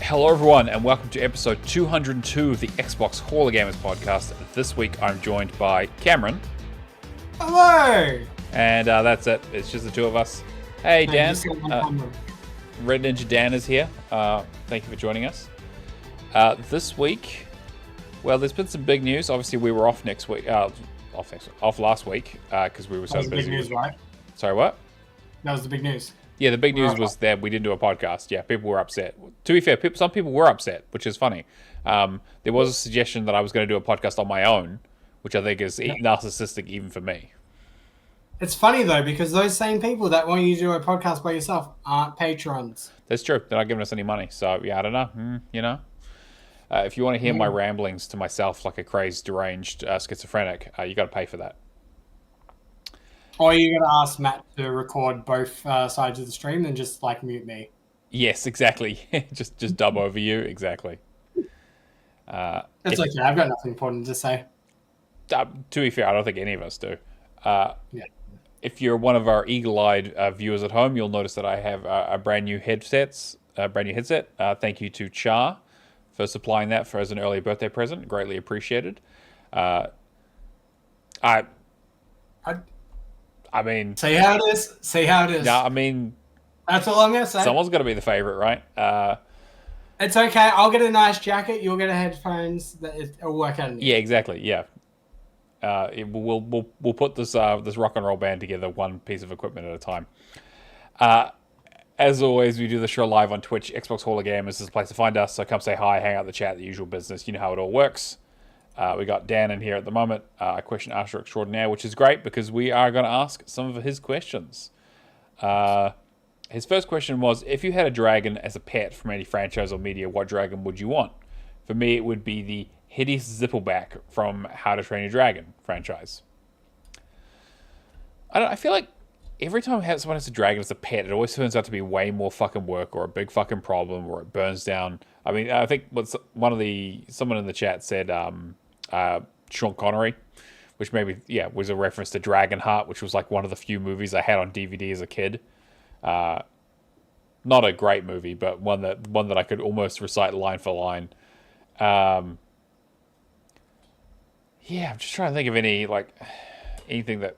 Hello everyone and welcome to episode 202 of the Xbox Hall of Gamers podcast. This week I'm joined by Cameron. Hello! And that's it. It's just the two of us. Hey Dan. Red Ninja Dan is here. Thank you for joining us. This week, well, there's been some big news. Obviously we were off next week. Off last week because we were so busy. That was the big news, right? Sorry, what? That was the big news. Yeah, the big news was that we didn't do a podcast. Yeah, people were upset. To be fair, some people were upset, which is funny. There was a suggestion that I was going to do a podcast on my own, which I think is narcissistic even for me. It's funny, though, because those same people that want you to do a podcast by yourself aren't patrons. That's true. They're not giving us any money. So, yeah, I don't know. If you want to hear my ramblings to myself like a crazed, deranged schizophrenic, you got to pay for that. Or you got to ask Matt to record both sides of the stream and just, mute me. Yes, exactly. just dub over you. Exactly. It's okay. I've got nothing important to say. To be fair, I don't think any of us do. Yeah. If you're one of our eagle-eyed viewers at home, you'll notice that I have a brand new headset. Thank you to Char for supplying that as an early birthday present. Greatly appreciated. I mean... See how it is. Yeah, I mean... That's all I'm going to say. Someone's got to be the favorite, right? It's okay. I'll get a nice jacket. You'll get a headphones. It'll work out. Yeah, exactly. Yeah. We'll put this rock and roll band together, one piece of equipment at a time. As always, we do the show live on Twitch. Xbox Hall of Gamers is the place to find us. So come say hi, hang out in the chat, the usual business. You know how it all works. We got Dan in here at the moment, a question asker extraordinaire, which is great because we are going to ask some of his questions. His first question was, if you had a dragon as a pet from any franchise or media, what dragon would you want? For me, it would be the hideous Zippleback from How to Train Your Dragon franchise. I feel like every time someone has a dragon as a pet, it always turns out to be way more fucking work or a big fucking problem or it burns down. I mean, I think someone in the chat said Sean Connery, which maybe, was a reference to Dragonheart, which was like one of the few movies I had on DVD as a kid. Not a great movie, but one that I could almost recite line for line. I'm just trying to think of anything that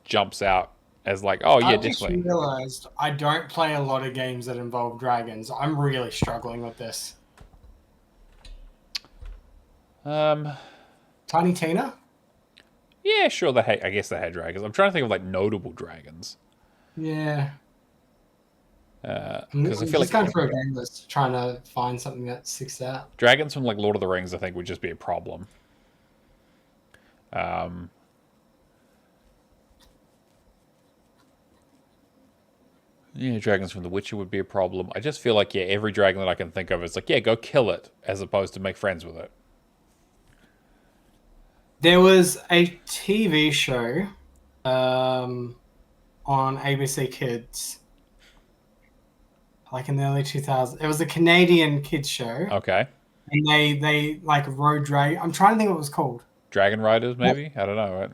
jumps out as I definitely. just realized I don't play a lot of games that involve dragons. I'm really struggling with this. Tiny Tina? Yeah, sure. I guess they had dragons. I'm trying to think of notable dragons. Yeah. Because I feel just going through a game list, trying to find something that sticks out. Dragons from Lord of the Rings, I think, would just be a problem. Dragons from The Witcher would be a problem. I just feel like every dragon that I can think of is go kill it as opposed to make friends with it. There was a TV show on ABC Kids. In the early 2000s. It was a Canadian kids show. Okay. And they rode dragon. I'm trying to think what it was called. Dragon Riders, maybe? I don't know.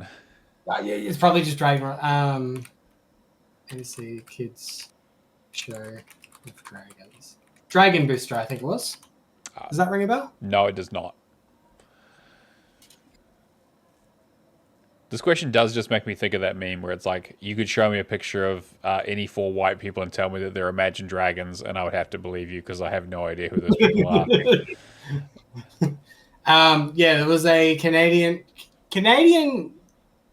Yeah, it's probably just Dragon. ABC Kids show with dragons. Dragon Booster, I think it was. Does that ring a bell? No, it does not. This question does just make me think of that meme where it's you could show me a picture of any four white people and tell me that they're imagined dragons, and I would have to believe you because I have no idea who those people are. There was a Canadian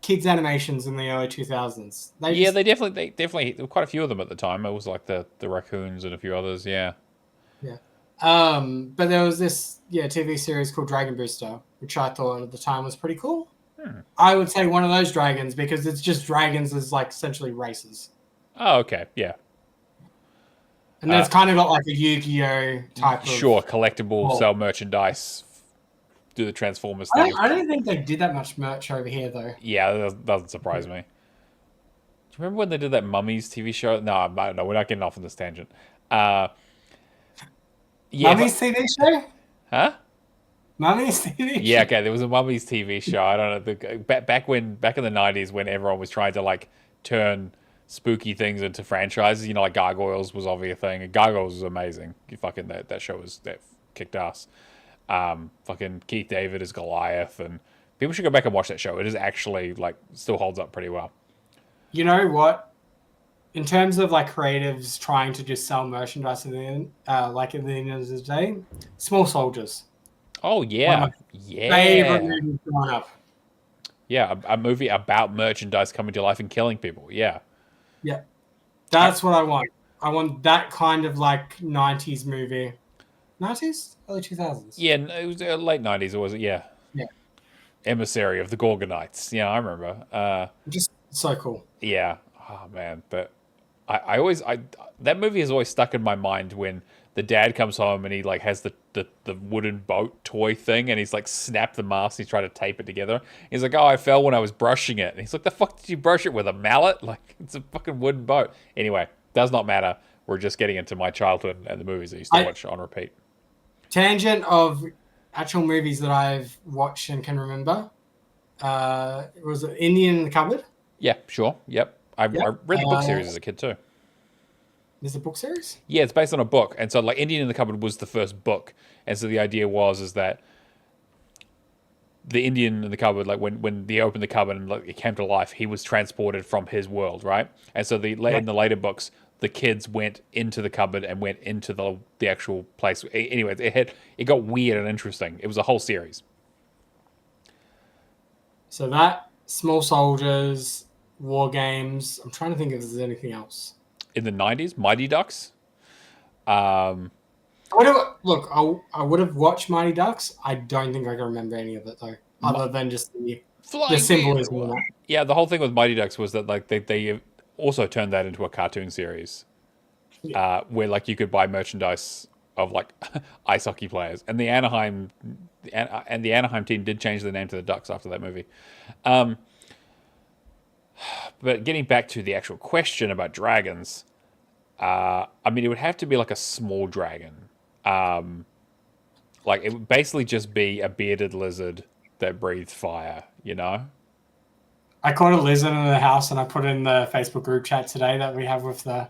kids animations in the early 2000s. They definitely quite a few of them at the time. It was the raccoons and a few others. Yeah. Yeah. But there was this TV series called Dragon Booster, which I thought at the time was pretty cool. I would say one of those dragons because it's just dragons as essentially races. Oh, okay, yeah. And that's kind of got a Yu-Gi-Oh type of... Sure, collectible, sell merchandise, do the Transformers thing. I don't think they did that much merch over here, though. Yeah, that doesn't surprise me. Do you remember when they did that Mummies TV show? No, we're not getting off on this tangent. Mummies TV show? Huh? Mummies TV show? Yeah, okay, there was a Mummies TV show. I don't know. Back in the 90s when everyone was trying to turn spooky things into franchises. You know, like Gargoyles was obviously a thing. And Gargoyles was amazing. You fucking that show was that kicked ass. Fucking Keith David is Goliath, and people should go back and watch that show. It is actually like still holds up pretty well. You know what? In terms of like creatives trying to just sell merchandise in the end, like in the end of the day, Small Soldiers. Oh yeah, Favorite movies growing up. Yeah, a movie about merchandise coming to life and killing people. Yeah. Yeah. That's what I want. I want that kind of like 90s movie. 90s? Early 2000s? Yeah, it was late 90s, or was it? Yeah. Yeah. Emissary of the Gorgonites. Yeah, I remember. Just so cool. Yeah. Oh, man. But I always... that movie has always stuck in my mind when the dad comes home and he like has the wooden boat toy thing and he's like snapped the mast and he's trying to tape it together. He's like, oh, I fell when I was brushing it. And he's like, the fuck did you brush it with, a mallet? Like, it's a fucking wooden boat. Anyway, does not matter. We're just getting into my childhood and the movies I used to watch on repeat. Tangent of actual movies that I've watched and can remember. It was Indian in the Cupboard. Yeah, sure. Yep. I read the book series as a kid too. There's a book series? Yeah, it's based on a book. And so like Indian in the Cupboard was the first book. And so the idea is that the Indian in the cupboard, like when they opened the cupboard and like, it came to life, he was transported from his world, right? And so in the later books, the kids went into the cupboard and went into the actual place. Anyway, it got weird and interesting. It was a whole series. So that, Small Soldiers, War Games. I'm trying to think if there's anything else. In the 90s, Mighty Ducks. I would have watched Mighty Ducks. I don't think I can remember any of it though, other than just the symbolism of that. Yeah, the whole thing with Mighty Ducks was that like they also turned that into a cartoon series, where like you could buy merchandise of like ice hockey players, and the Anaheim team did change their name to the Ducks after that movie. But getting back to the actual question about dragons, I mean, it would have to be like a small dragon. Like it would basically just be a bearded lizard that breathed fire, you know? I caught a lizard in the house and I put it in the Facebook group chat today that we have with the...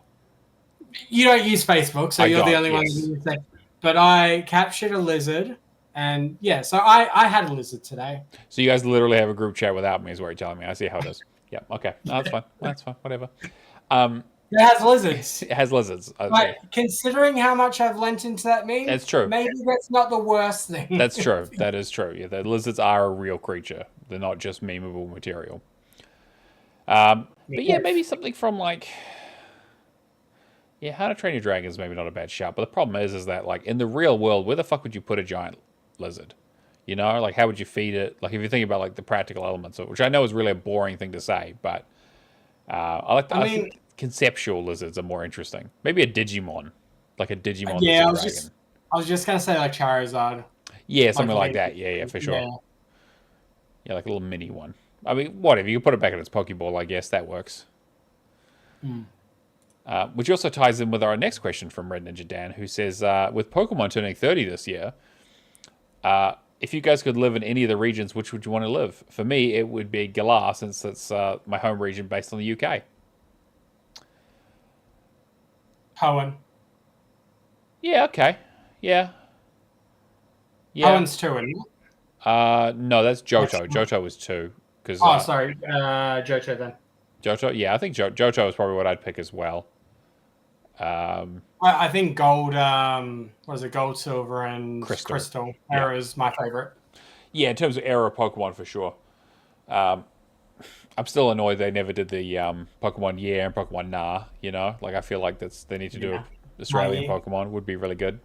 You don't use Facebook, so you're the only one who uses it. But I captured a lizard and yeah, so I had a lizard today. So you guys literally have a group chat without me is what you're telling me. I see how it is. Yeah, okay. No, that's fine. That's fine. Whatever. It has lizards. It has lizards. But considering how much I've lent into that meme, that's true. Maybe that's not the worst thing. That's true. That is true. Yeah, the lizards are a real creature. They're not just memeable material. But yeah, maybe something from like... Yeah, How to Train Your Dragon is maybe not a bad shout. But the problem is that like in the real world, where the fuck would you put a giant lizard? You know, like how would you feed it? Like if you think about like the practical elements of it, which I know is really a boring thing to say, but I think conceptual lizards are more interesting. Maybe a Digimon, like a Digimon. Yeah, I was just gonna say like Charizard. Yeah, something like that. Yeah, for sure. Yeah, like a little mini one. I mean, whatever. You can put it back in its Pokeball, I guess that works. Which also ties in with our next question from Red Ninja Dan, who says, with Pokemon turning 30 this year, if you guys could live in any of the regions, which would you want to live? For me, it would be Galar, since it's my home region based on the UK. Hoenn. Yeah, okay. Yeah. Hoenn's 2, isn't it? No, that's Johto. Johto was 2. Sorry. Johto then. Johto? Yeah, I think Johto is probably what I'd pick as well. I think Gold, what is it? Gold, Silver, and Crystal. Era is my favorite. Yeah, in terms of era of Pokemon, for sure. I'm still annoyed they never did the Pokemon Year and Pokemon Nah, you know? Like, I feel like they need to do Australian Pokemon would be really good.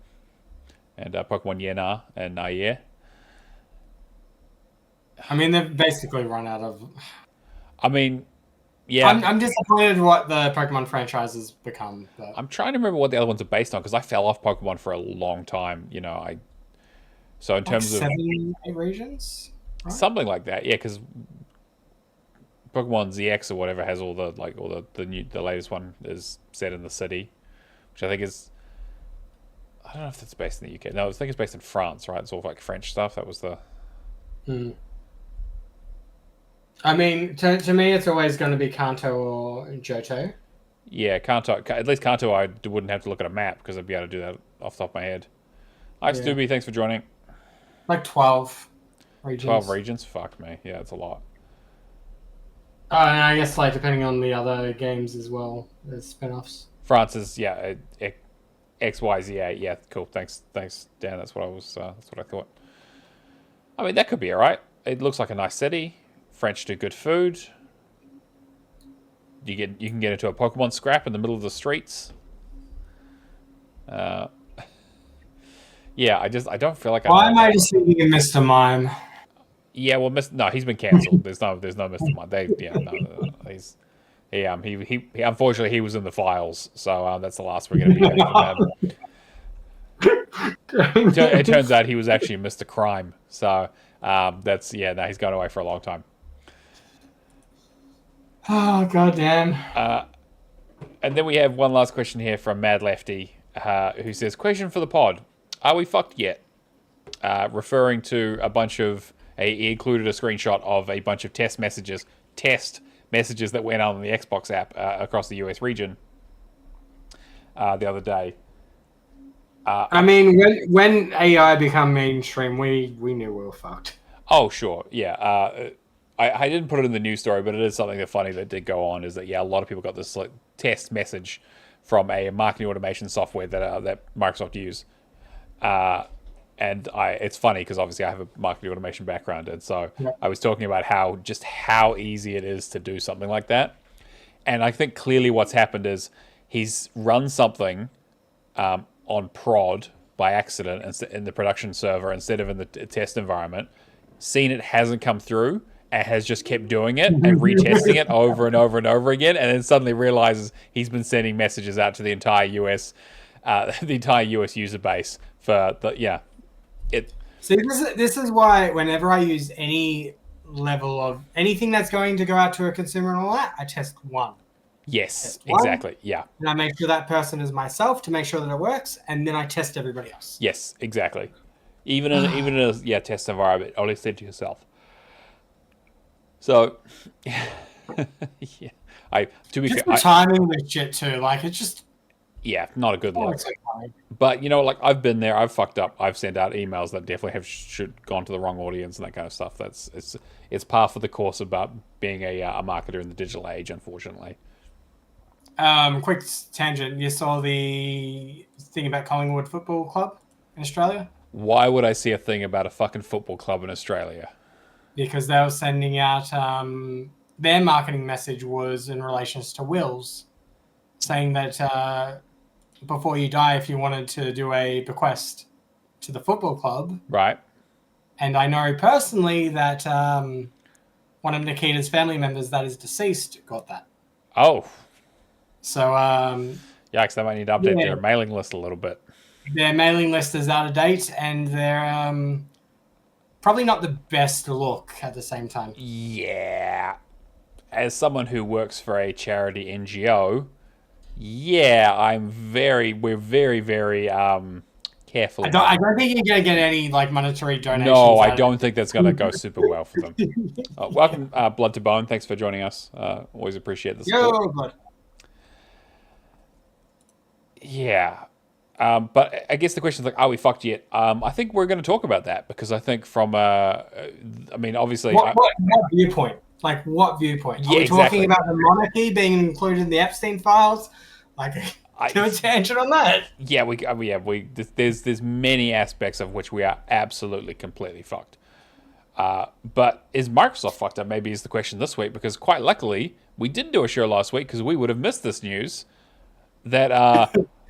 And Pokemon Year Nah and Nah Year. I mean, they've basically run out of... I mean... Yeah, I'm disappointed what the Pokemon franchise has become. But... I'm trying to remember what the other ones are based on because I fell off Pokemon for a long time. You know, so in terms of 7, 8 regions, right? Something like that. Yeah, because Pokemon ZX or whatever has all the the latest one is set in the city, which I think is... I don't know if that's based in the UK. No, I think it's based in France, right? It's all like French stuff. That was the... I mean, to me, it's always going to be Kanto or Johto. Yeah, Kanto. At least Kanto, I wouldn't have to look at a map because I'd be able to do that off the top of my head. Hi, Yeah. Stubby. Thanks for joining. Like 12 12 regions. regions? Fuck me. Yeah, it's a lot. And I guess like depending on the other games as well, there's spin-offs. France is, yeah, XYZ. Yeah, cool. Thanks, Dan. That's what I thought. I mean, that could be alright. It looks like a nice city. French do good food. You can get into a Pokemon scrap in the middle of the streets. Yeah, I don't feel like Why am I just thinking of Mr. Mime? Yeah, well, no, he's been cancelled. There's no Mr. Mime. He unfortunately he was in the files, so that's the last we're going to be getting from him. It turns out he was actually Mr. Crime, so no, he's gone away for a long time. Oh goddamn! And then we have one last question here from Mad Lefty, who says, "Question for the pod: Are we fucked yet?" Referring to a bunch of he included a screenshot of a bunch of test messages that went out on the Xbox app across the US region the other day. I mean, when AI become mainstream, we knew we were fucked. Oh, sure, yeah. I didn't put it in the news story, but it is something that funny that did go on. Is that a lot of people got this like test message from a marketing automation software that Microsoft use. And it's funny because obviously I have a marketing automation background, and so I was talking about how easy it is to do something like that. And I think clearly what's happened is he's run something on prod by accident in the production server instead of in the test environment, seen it hasn't come through, and has just kept doing it and retesting it over and over and over again, and then suddenly realizes he's been sending messages out to the entire US user base for See, this is why whenever I use any level of anything that's going to go out to a consumer and all that, I test one. Yes, exactly. Yeah. And I make sure that person is myself to make sure that it works, and then I test everybody else. Yes, exactly. Even in a test environment, only said to yourself. So, yeah. To be fair, timing this shit too. Like it's just not a good look. But like I've been there, I've fucked up. I've sent out emails that definitely have gone to the wrong audience and that kind of stuff. It's par for the course about being a marketer in the digital age, unfortunately. Quick tangent. You saw the thing about Collingwood Football Club in Australia? Why would I see a thing about a fucking football club in Australia? Because they were sending out their marketing message was in relation to wills, saying that before you die, if you wanted to do a bequest to the football club. Right. And I know personally that one of Nikita's family members that is deceased got that. Oh. So, yikes, they might need to update their mailing list a little bit. Their mailing list is out of date, and they're probably not the best look at the same time. Yeah. As someone who works for a charity NGO, we're very, very careful. I don't think you're going to get any like monetary donations. No, I don't think that's going to go super well for them. Welcome, Blood to Bone. Thanks for joining us. Always appreciate the support. Blood. Yeah. But I guess the question is like, are we fucked yet? I think we're going to talk about that because I think from, obviously... What viewpoint? Like, what viewpoint? Are we talking about the monarchy being included in the Epstein files? Like, do a tangent on that. Yeah, there's many aspects of which we are absolutely completely fucked. But is Microsoft fucked up? Maybe is the question this week, because quite luckily, we didn't do a show last week because we would have missed this news that...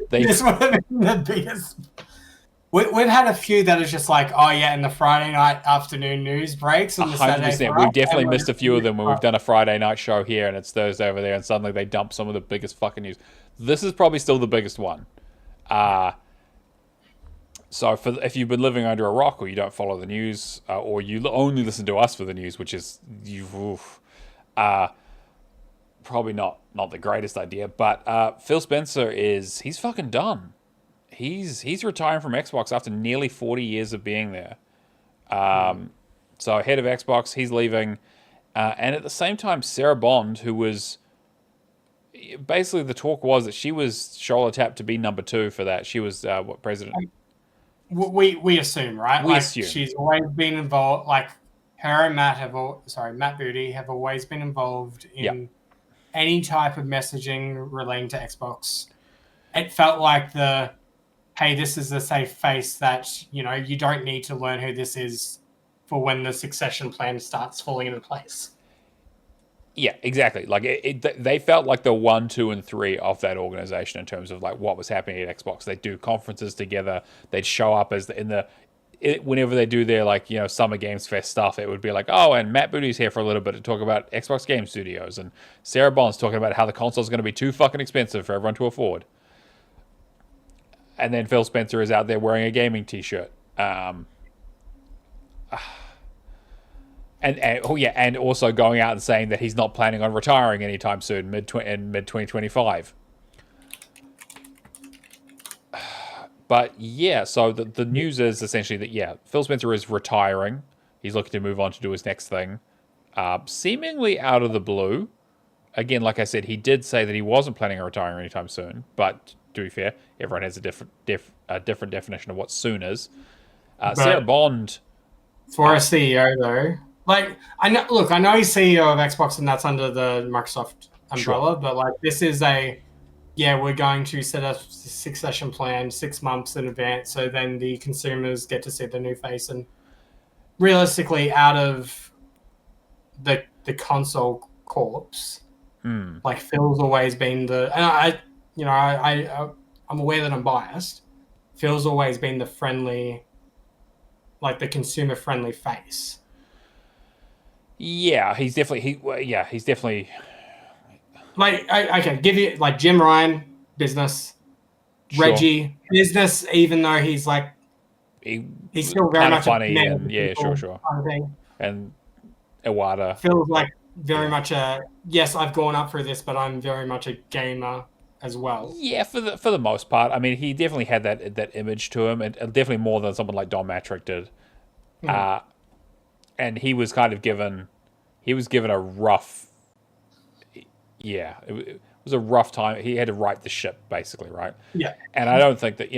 This would have been the biggest. We've had a few that is just like, in the Friday night afternoon news breaks on the 100%. Saturday. We've definitely missed a few of them when we've done a Friday night show here and it's Thursday over there, and suddenly they dump some of the biggest fucking news. This is probably still the biggest one. So if you've been living under a rock or you don't follow the news, or you only listen to us for the news, which is probably not the greatest idea, but Phil Spencer he's fucking done. He's retiring from Xbox after nearly 40 years of being there. So head of Xbox, he's leaving. And at the same time, Sarah Bond, who was basically the talk was that she was shoulder tapped to be number 2 for that. She was what president? We assume, right? We Like assume. she's always been involved. Like her and Matt Matt Booty have always been involved in any type of messaging relating to Xbox. It felt like hey, this is a safe face that you don't need to learn who this is for when the succession plan starts falling into place. Yeah, exactly. Like they felt like the 1, 2, and 3 of that organization in terms of like what was happening at Xbox. They'd do conferences together. They'd show up as whenever they do their like Summer Games Fest stuff. It would be like, oh, and Matt Booty's here for a little bit to talk about Xbox Game Studios, and Sarah Bond's talking about how the console's going to be too fucking expensive for everyone to afford. And then Phil Spencer is out there wearing a gaming T-shirt. And also going out and saying that he's not planning on retiring anytime soon, mid 2025. But yeah, so the news is essentially that Phil Spencer is retiring. He's looking to move on to do his next thing, seemingly out of the blue. Again, like I said, he did say that he wasn't planning on retiring anytime soon. But to be fair, everyone has a different definition of what soon is. Sarah Bond, for a CEO though. Like I know he's CEO of Xbox and that's under the Microsoft umbrella, but like this is we're going to set a succession plan 6 months in advance, so then the consumers get to see the new face. And realistically, out of the console corpse, like Phil's always been I'm aware that I'm biased. Phil's always been the friendly, like the consumer friendly face. Yeah, he's definitely like I can give you like Jim Ryan, business, sure. Reggie, business, even though he's like he's still very much funny and sure. Kind of thing. And Iwata feels like very much yes, I've gone up through this, but I'm very much a gamer as well. Yeah, for the most part. I mean, he definitely had that image to him, and definitely more than someone like Don Matrick did. And he was kind of given a rough, it was a rough time. He had to right the ship, basically, right? Yeah. And I don't think that,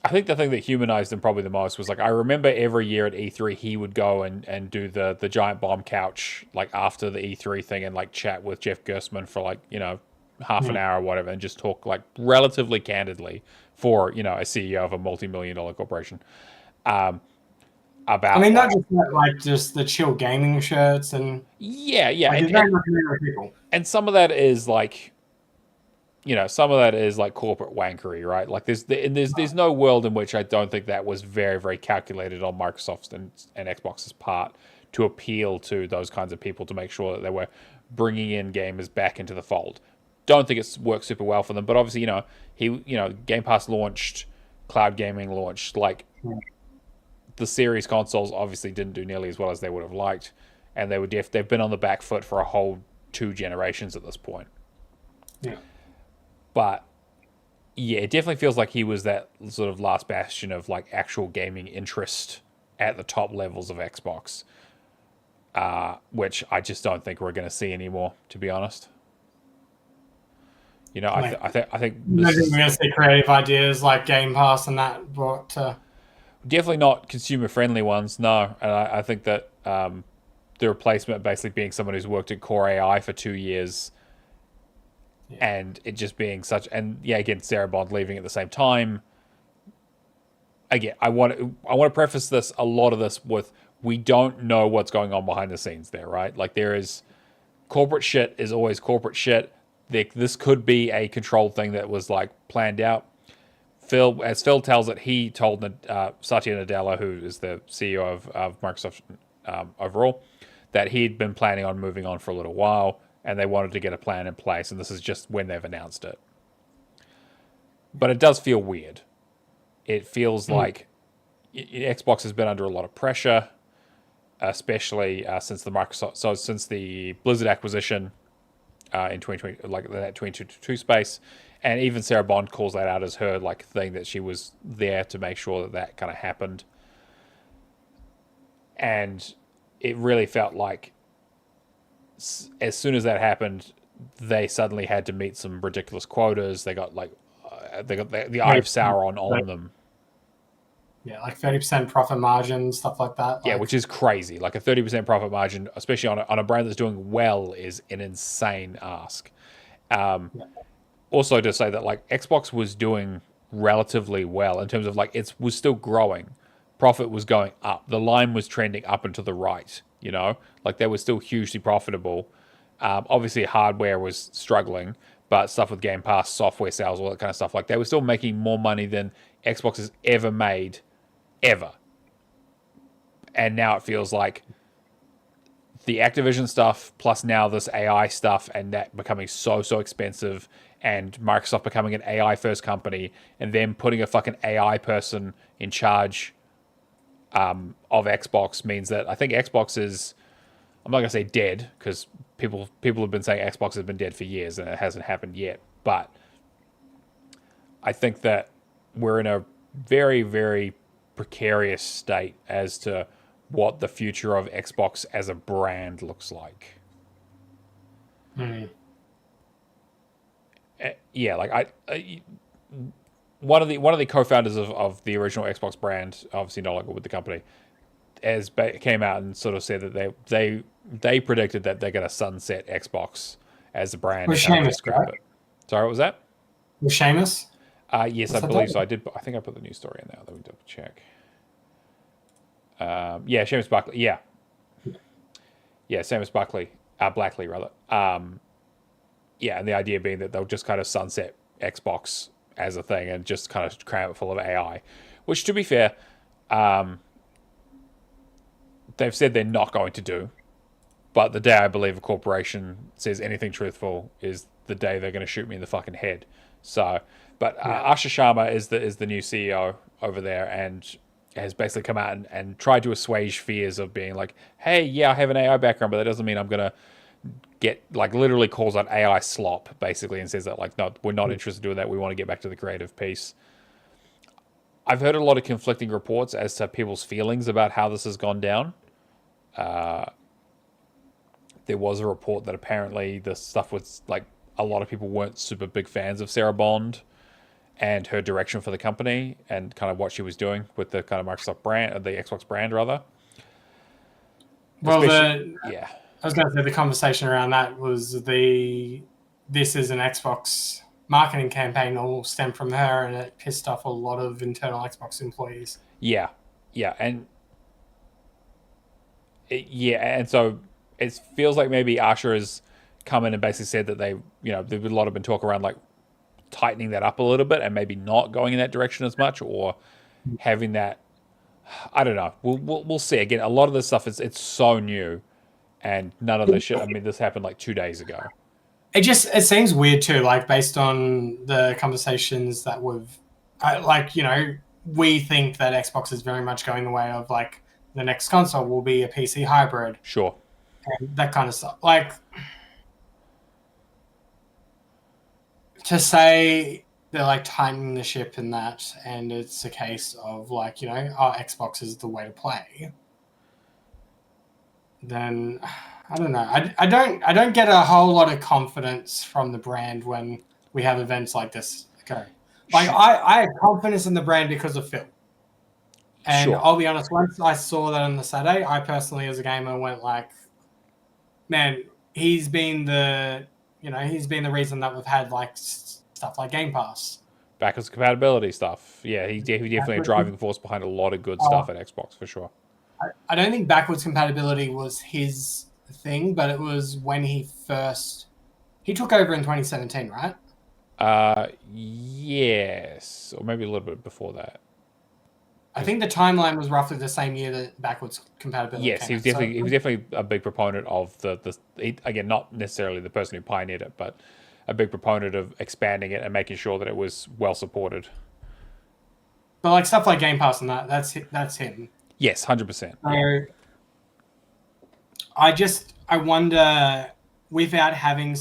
I think the thing that humanized him probably the most was like, I remember every year at E3, he would go and do the giant bomb couch, like after the E3 thing, and like chat with Jeff Gerstmann for like, half an hour or whatever, and just talk like relatively candidly for, a CEO of a multi-million-dollar corporation. About not just that, like just the chill gaming shirts and and some of that is like corporate wankery, right? Like there's no world in which I don't think that was very, very calculated on Microsoft's and Xbox's part to appeal to those kinds of people, to make sure that they were bringing in gamers back into the fold. Don't think it's worked super well for them, but obviously Game Pass launched, cloud gaming launched, like. The series consoles obviously didn't do nearly as well as they would have liked, and they've been on the back foot for a whole 2 generations at this point. Yeah. But yeah, it definitely feels like he was that sort of last bastion of like actual gaming interest at the top levels of Xbox, which I just don't think we're going to see anymore, to be honest. I think we're going to see creative ideas like Game Pass and that brought to. Definitely not consumer-friendly ones, no. And I think that the replacement basically being someone who's worked at Core AI for 2 years, and it just being such... And again, Sarah Bond leaving at the same time. Again, I want to preface a lot of this with, we don't know what's going on behind the scenes there, right? Like there is... Corporate shit is always corporate shit. This could be a controlled thing that was like planned out. As Phil tells it, he told Satya Nadella, who is the CEO of Microsoft overall, that he'd been planning on moving on for a little while, and they wanted to get a plan in place, and this is just when they've announced it. But it does feel weird. It feels like Xbox has been under a lot of pressure, especially since the Blizzard acquisition in 2020, like that 2022 space. And even Sarah Bond calls that out as her like thing, that she was there to make sure that kind of happened. And it really felt like as soon as that happened, they suddenly had to meet some ridiculous quotas. They got the Eye of Sauron on them. Yeah, like 30% profit margin, stuff like that. Yeah, which is crazy. Like a 30% profit margin, especially on a brand that's doing well, is an insane ask. Also, to say that like Xbox was doing relatively well in terms of like it was still growing, profit was going up, the line was trending up and to the right. Like they were still hugely profitable. Obviously, hardware was struggling, but stuff with Game Pass, software sales, all that kind of stuff, like they were still making more money than Xbox has ever made, ever. And now it feels like the Activision stuff, plus now this AI stuff, and that becoming so expensive, and Microsoft becoming an AI first company, and then putting a fucking AI person in charge of Xbox means that I think Xbox is, I'm not gonna say dead, because people have been saying Xbox has been dead for years and it hasn't happened yet. But I think that we're in a very, very precarious state as to what the future of Xbox as a brand looks like. Yeah, like one of the co-founders of the original Xbox brand, obviously no longer with the company, came out and sort of said that they predicted that they're going to sunset Xbox as a brand. Was Seamus, right? Sorry, what was that? Was Seamus? Yes, I believe so. I think I put the news story in there. Let me double check. Yeah, Seamus Buckley. Yeah, Seamus Buckley. Blackley, rather. Yeah, and the idea being that they'll just kind of sunset Xbox as a thing and just kind of cram it full of AI, which, to be fair, they've said they're not going to do. But the day I believe a corporation says anything truthful is the day they're going to shoot me in the fucking head. So, but Asha Sharma is the new CEO over there, and has basically come out and tried to assuage fears of being like, hey, yeah, I have an AI background, but that doesn't mean I'm going to get, like, literally calls out AI slop, basically, and says that, like, no, we're not interested in doing that. We want to get back to the creative piece. I've heard a lot of conflicting reports as to people's feelings about how this has gone down. There was a report that apparently the stuff was, like, a lot of people weren't super big fans of Sarah Bond and her direction for the company and kind of what she was doing with the kind of Microsoft brand, the Xbox brand, rather. Well, yeah. I was going to say the conversation around that was this is an Xbox marketing campaign all stemmed from her, and it pissed off a lot of internal Xbox employees. Yeah, and so it feels like maybe Asha has come in and basically said that there's a lot of been talk around like tightening that up a little bit and maybe not going in that direction as much, or having that. I don't know. We'll see. Again, a lot of this stuff it's so new, and none of this shit. I mean, this happened like 2 days ago. It seems weird too, like based on the conversations that we think that Xbox is very much going the way of like the next console will be a PC hybrid. Sure. And that kind of stuff. Like, to say they're like tightening the ship in that, and it's a case of like, Xbox is the way to play, then I don't know. I don't get a whole lot of confidence from the brand when we have events like this occur. Like, I have confidence in the brand because of Phil. And sure. I'll be honest, once I saw that on the Saturday, I personally as a gamer went like, man, he's been the reason that we've had like stuff like Game Pass. Backwards compatibility stuff. Yeah, he's definitely a driving force behind a lot of good stuff at Xbox, for sure. I don't think backwards compatibility was his thing, but it was when he took over in 2017, right? Yes, or maybe a little bit before that. I think the timeline was roughly the same year that backwards compatibility. Yes, he was definitely a big proponent of again, not necessarily the person who pioneered it, but a big proponent of expanding it and making sure that it was well supported. But like stuff like Game Pass and that's him. Yes, 100%. So I wonder, with not having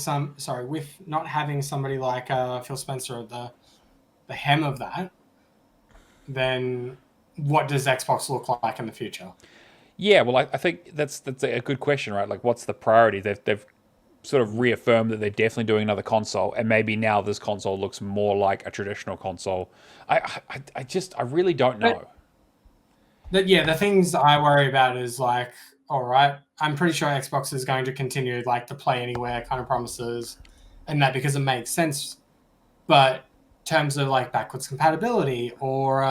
somebody like Phil Spencer at the hem of that, then what does Xbox look like in the future? Yeah, well, I think that's a good question, right? Like, what's the priority? They've sort of reaffirmed that they're definitely doing another console, and maybe now this console looks more like a traditional console. I really don't know. The things I worry about is like, all right, I'm pretty sure Xbox is going to continue like the play anywhere kind of promises, and that because it makes sense. But in terms of like backwards compatibility or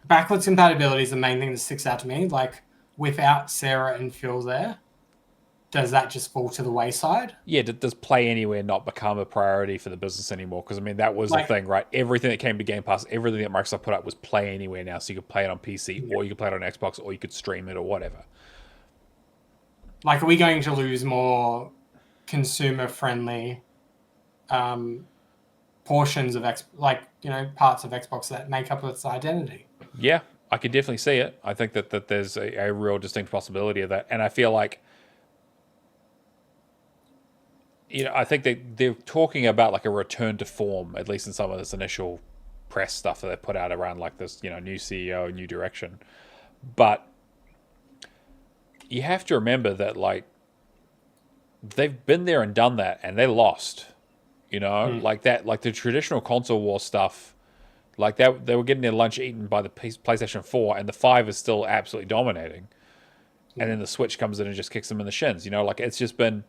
backwards compatibility is the main thing that sticks out to me. Like without Sarah and Phil there, does that just fall to the wayside? Yeah, does Play Anywhere not become a priority for the business anymore? Because I mean, that was the thing, right? Everything that came to Game Pass, everything that Microsoft put up was Play Anywhere now, so you could play it on PC or you could play it on Xbox or you could stream it or whatever. Like, are we going to lose more consumer-friendly portions of parts of Xbox that make up its identity? Yeah, I could definitely see it. I think that there's a real distinct possibility of that, and I feel like, I think they're talking about like a return to form, at least in some of this initial press stuff that they put out around like this, new CEO, new direction. But you have to remember that like they've been there and done that, and they lost. Like that, like the traditional console war stuff. Like that, they were getting their lunch eaten by the PlayStation 4, and the 5 is still absolutely dominating. And then the Switch comes in and just kicks them in the shins. Like it's just been.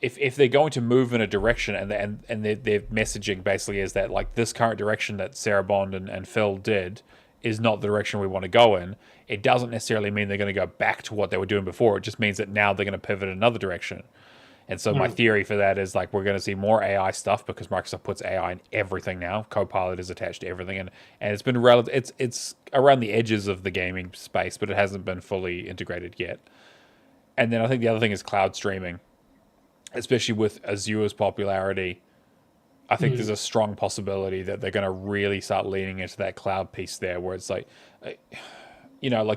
If they're going to move in a direction and their messaging basically is that like this current direction that Sarah Bond and Phil did is not the direction we want to go in, it doesn't necessarily mean they're going to go back to what they were doing before. It just means that now they're going to pivot in another direction. And so my theory for that is like we're going to see more AI stuff because Microsoft puts AI in everything now. Copilot is attached to everything, and it's been it's around the edges of the gaming space, but it hasn't been fully integrated yet. And then I think the other thing is cloud streaming. Especially with Azure's popularity, I think there's a strong possibility that they're going to really start leaning into that cloud piece there, where it's like, like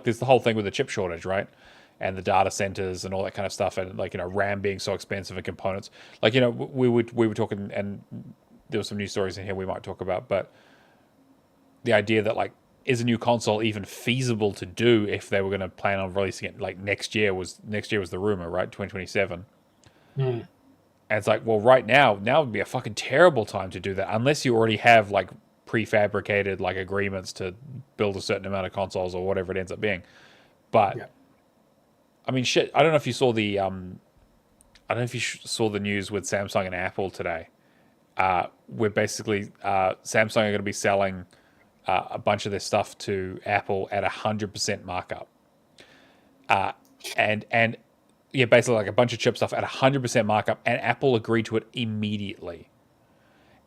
there's the whole thing with the chip shortage, right? And the data centers and all that kind of stuff, and like RAM being so expensive and components. Like we were talking, and there were some news stories in here we might talk about, but the idea that like is a new console even feasible to do if they were going to plan on releasing it like next year was the rumor, right? 2027. And it's like, well, right now would be a fucking terrible time to do that unless you already have like prefabricated like agreements to build a certain amount of consoles or whatever it ends up being. But I mean, shit. I don't know if you saw the news with Samsung and Apple today. Where basically Samsung are going to be selling a bunch of their stuff to Apple at 100% markup. And yeah, basically like a bunch of chip stuff at 100% markup, and Apple agreed to it immediately.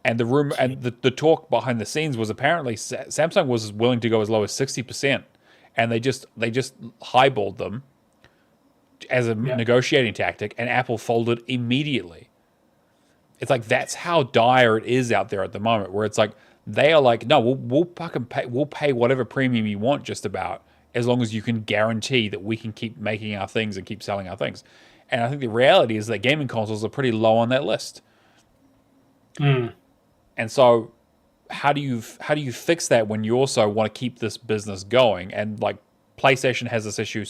And the rumor and the talk behind the scenes was apparently Samsung was willing to go as low as 60%, and they just highballed them as a negotiating tactic, and Apple folded immediately. It's like that's how dire it is out there at the moment, where it's like they are like, no, we'll fucking pay whatever premium you want, just about, as long as you can guarantee that we can keep making our things and keep selling our things. And I think the reality is that gaming consoles are pretty low on that list. And so how do you fix that when you also want to keep this business going? And like PlayStation has this issue.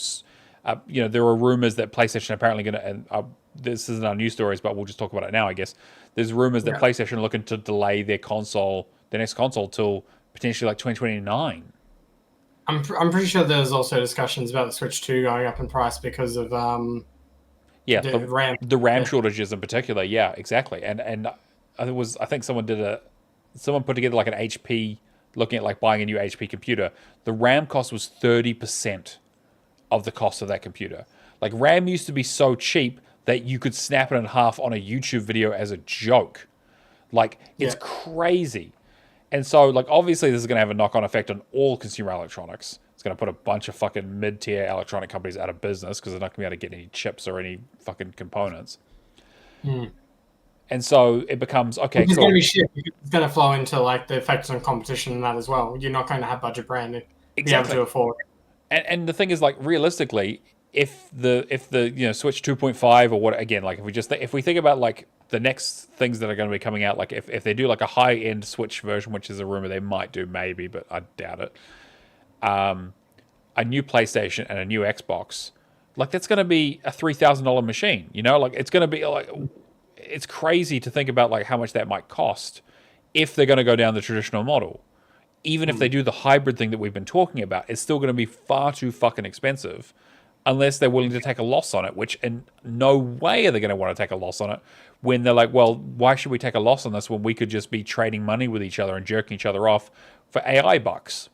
There are rumors that PlayStation apparently going to, and this isn't our news stories, but we'll just talk about it now, I guess. There's rumors that PlayStation are looking to delay their next console till potentially like 2029. I'm pretty sure there's also discussions about the Switch 2 going up in price because of the RAM shortages in particular. Yeah, exactly. And I think someone put together like an HP, looking at like buying a new HP computer. The RAM cost was 30% of the cost of that computer. Like RAM used to be so cheap that you could snap it in half on a YouTube video as a joke. Like it's crazy. And so, like, obviously, this is going to have a knock-on effect on all consumer electronics. It's going to put a bunch of fucking mid-tier electronic companies out of business because they're not going to be able to get any chips or any fucking components. And so it becomes, okay, it's cool. going to be shit. It's going to flow into, like, the effects on competition and that as well. You're not going to have budget brand to be able to afford. And the thing is, like, realistically, if the Switch 2.5 or what, again, like, if we think about, like, the next things that are going to be coming out, like if they do like a high-end Switch version, which is a rumor they might do, maybe, but I doubt it. a new PlayStation and a new Xbox, like that's going to be a $3,000 machine. You know, like it's going to be like, it's crazy to think about like how much that might cost if they're going to go down the traditional model. Even if they do the hybrid thing that we've been talking about, it's still going to be far too fucking expensive unless they're willing to take a loss on it, which in no way are they going to want to take a loss on it when they're like, well, why should we take a loss on this when we could just be trading money with each other and jerking each other off for AI bucks?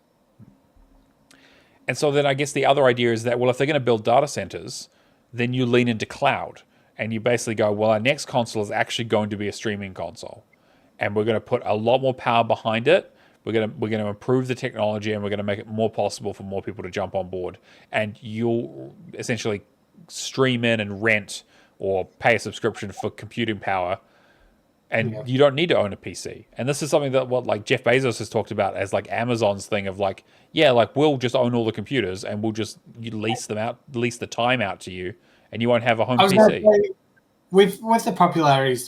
And so then I guess the other idea is that, well, if they're going to build data centers, then you lean into cloud. And you basically go, well, our next console is actually going to be a streaming console. And we're going to put a lot more power behind it. We're going to improve the technology, and we're going to make it more possible for more people to jump on board. And you'll essentially stream in and rent or pay a subscription for computing power. And you don't need to own a PC. And this is something that what like Jeff Bezos has talked about as like Amazon's thing of like, yeah, like we'll just own all the computers and we'll just lease the time out to you, and you won't have a home PC. Say, with the popularity,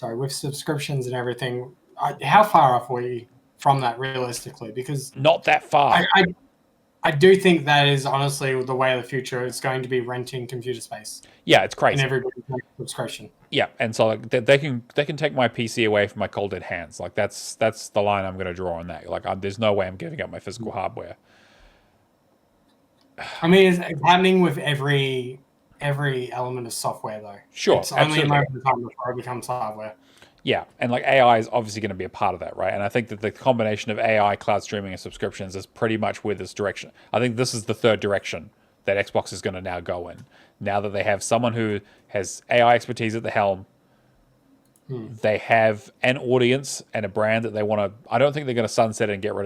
with subscriptions and everything, how far off are we from that realistically? Because not that far. I do think that is honestly the way of the future. It's going to be renting computer space. Yeah, it's crazy. And everybody's subscription. Yeah, and so like they can take my PC away from my cold dead hands. Like that's the line I'm going to draw on that. Like there's no way I'm giving up my physical hardware. I mean, it's happening with every element of software though. Sure, it's only a matter of time before it becomes hardware. Yeah, and like AI is obviously going to be a part of that, right? And I think that the combination of AI, cloud streaming, and subscriptions is pretty much where this direction. I think this is the third direction that Xbox is going to now go in. Now that they have someone who has AI expertise at the helm, they have an audience and a brand that they want to. I don't think they're going to sunset it and get rid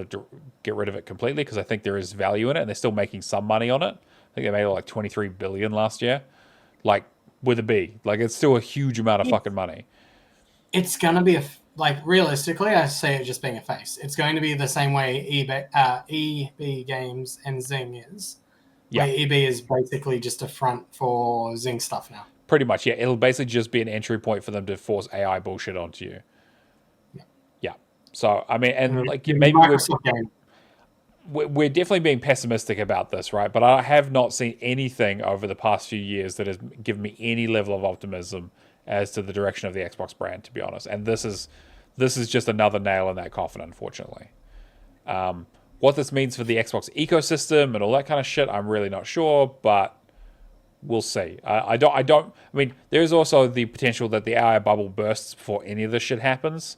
of it completely, because I think there is value in it, and they're still making some money on it. I think they made like $23 billion last year, like with a B. Like it's still a huge amount of fucking money. It's going to be realistically, I say it just being a face. It's going to be the same way EB Games and Zing is. Yeah. Where EB is basically just a front for Zing stuff now. Pretty much, yeah. It'll basically just be an entry point for them to force AI bullshit onto you. Yeah. So, I mean, and like maybe we're definitely being pessimistic about this, right? But I have not seen anything over the past few years that has given me any level of optimism as to the direction of the Xbox brand, to be honest. And this is just another nail in that coffin, unfortunately. What this means for the Xbox ecosystem and all that kind of shit, I'm really not sure, but we'll see. I mean, there's also the potential that the AI bubble bursts before any of this shit happens,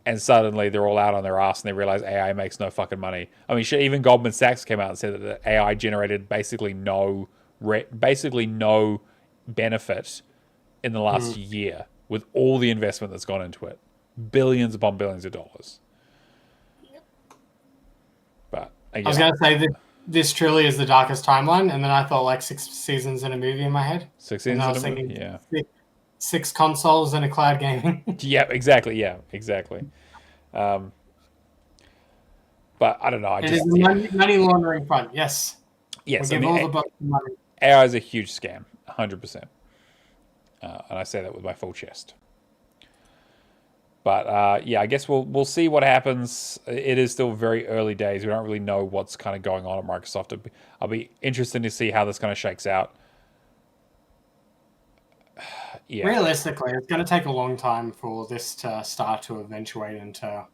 and suddenly they're all out on their ass and they realize AI makes no fucking money. I mean, shit, even Goldman Sachs came out and said that the AI generated basically no benefit in the last year with all the investment that's gone into it. Billions upon billions of dollars. But again, I was going to say that this truly is the darkest timeline, and then I thought like 6 seasons in a movie in my head. 6 seasons in a movie, yeah. 6 consoles and a cloud gaming. Yeah, exactly. But I don't know. It is a money laundering front, yes. Yes, we give all the bucks money. AI is a huge scam, 100%. And I say that with my full chest. But yeah, I guess we'll see what happens. It is still very early days. We don't really know what's kind of going on at Microsoft. I'll be interested to see how this kind of shakes out. Yeah. Realistically, it's going to take a long time for this to start to eventuate into.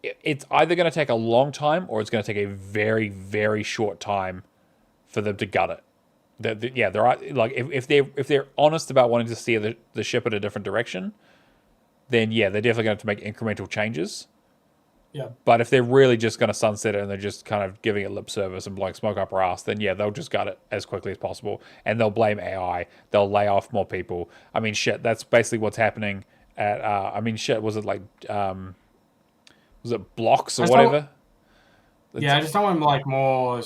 It's either going to take a long time or it's going to take a very, very short time for them to gut it. There are like if they're honest about wanting to steer the ship in a different direction, then yeah, they're definitely going to have to make incremental changes. Yeah. But if they're really just going to sunset it and they're just kind of giving it lip service and blowing smoke up our ass, then yeah, they'll just gut it as quickly as possible and they'll blame AI. They'll lay off more people. I mean, shit, that's basically what's happening at. Was it like was it Blocks or whatever? Yeah, I just don't want like more.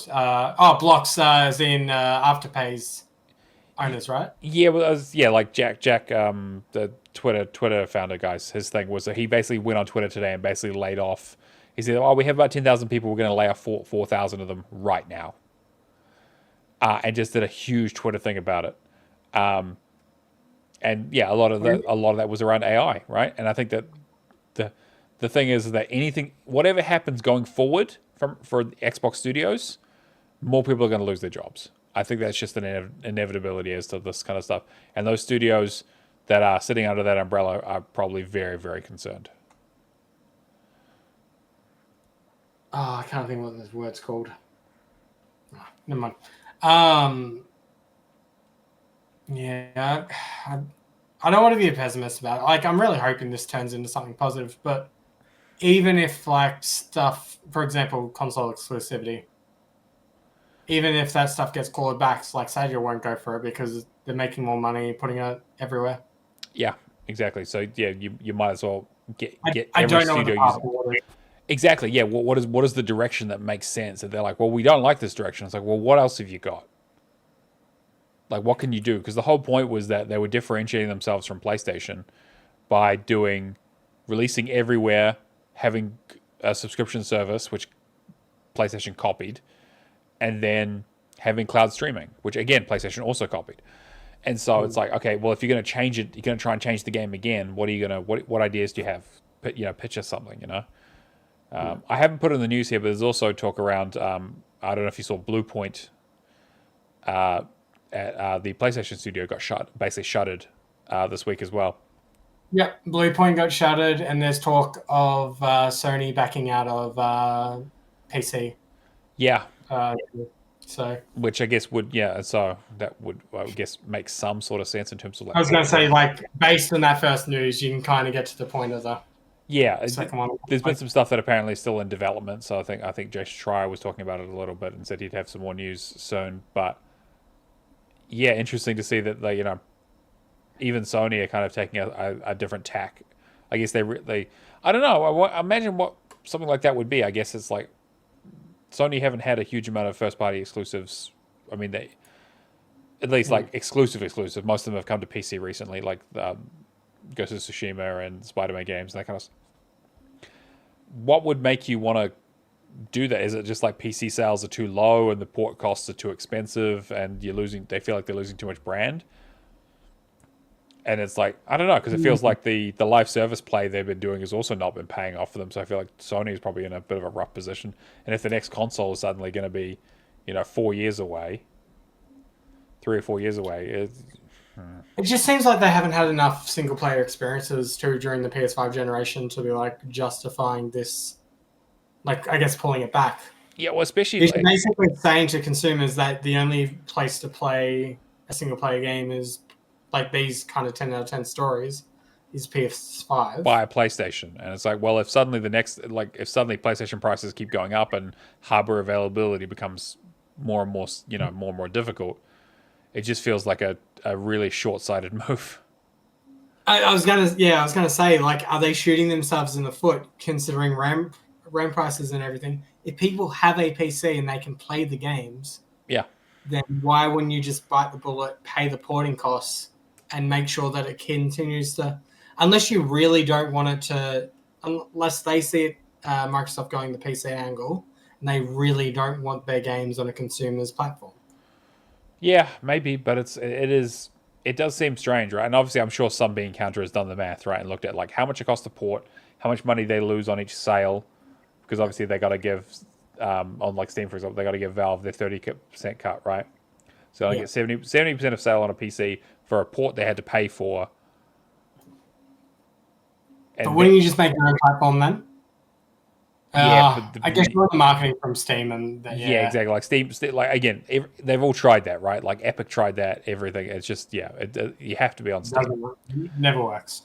Blocks as in Afterpay's owners, right? Yeah, well, like Jack, the Twitter founder guys. His thing was that he basically went on Twitter today and basically laid off. He said, "Oh, we have about 10,000 people. We're going to lay off 4,000 of them right now," and just did a huge Twitter thing about it. And yeah, a lot of that was around AI, right? And I think that the thing is that whatever happens going forward for Xbox studios, more people are going to lose their jobs. I think that's just an inevitability as to this kind of stuff. And those studios that are sitting under that umbrella are probably very, very concerned. Oh, I can't think what this word's called. Oh, never mind. Yeah, I don't want to be a pessimist about it. Like, I'm really hoping this turns into something positive. But even if, like, stuff, for example, console exclusivity, even if that stuff gets clawed back, like, Stadia won't go for it because they're making more money putting it everywhere. Yeah, exactly. So yeah, you might as well get I every don't know studio using. Exactly. Yeah. What is the direction that makes sense? And they're like, well, we don't like this direction. It's like, well, what else have you got? Like, what can you do? Because the whole point was that they were differentiating themselves from PlayStation by releasing everywhere, having a subscription service, which PlayStation copied, and then having cloud streaming, which again PlayStation also copied. And so it's like, okay, well, if you're going to change it, you're going to try and change the game again. What are you going to? What ideas do you have? Pitch us something. I haven't put it in the news here, but there's also talk around. I don't know if you saw Bluepoint. At the PlayStation studio got basically shuttered this week as well. Yep, Bluepoint got shuttered, and there's talk of Sony backing out of PC. Yeah. So, which I guess so that would, I guess, make some sort of sense in terms of like. I was going to say, like, based on that first news, you can kind of get to the point of the second one. There's been some stuff that apparently is still in development, so I think Char was talking about it a little bit and said he'd have some more news soon. But yeah, interesting to see that they, even Sony are kind of taking a different tack. I guess they I don't know. I imagine what something like that would be. I guess it's like Sony haven't had a huge amount of first-party exclusives. I mean, they at least like exclusive. Most of them have come to PC recently, like Ghost of Tsushima and Spider-Man games and that kind of stuff. What would make you want to do that? Is it just like PC sales are too low and the port costs are too expensive and they feel like they're losing too much brand? And it's like, I don't know, because it feels like the live service play they've been doing has also not been paying off for them. So I feel like Sony is probably in a bit of a rough position. And if the next console is suddenly going to be, 4 years away, 3 or 4 years away, it just seems like they haven't had enough single player experiences during the PS5 generation to be like justifying this, like, I guess pulling it back. Yeah, well, especially it's basically saying to consumers that the only place to play a single player game is like these kind of 10 out of 10 stories is PS5. Buy a PlayStation. And it's like, well, if suddenly PlayStation prices keep going up and hardware availability becomes more and more, more and more difficult, it just feels like a really short-sighted move. I was gonna say, like, are they shooting themselves in the foot considering RAM prices and everything? If people have a PC and they can play the games, then why wouldn't you just bite the bullet, pay the porting costs, and make sure that it continues to, unless you really don't want it to, unless they see it, Microsoft going the PC angle, and they really don't want their games on a consumer's platform. Yeah, maybe, but it does seem strange, right? And obviously I'm sure some bean counter has done the math, right, and looked at like how much it costs to port, how much money they lose on each sale, because obviously they got to give, on like Steam, for example, they got to give Valve their 30% cut, right? So they get 70% of sale on a PC for a port they had to pay for. And but wouldn't you just make your own platform then? I guess you're the marketing from Steam and exactly. Like Steam, like again, they've all tried that, right? Like Epic tried that. Everything. It's just you have to be on Steam. It never works.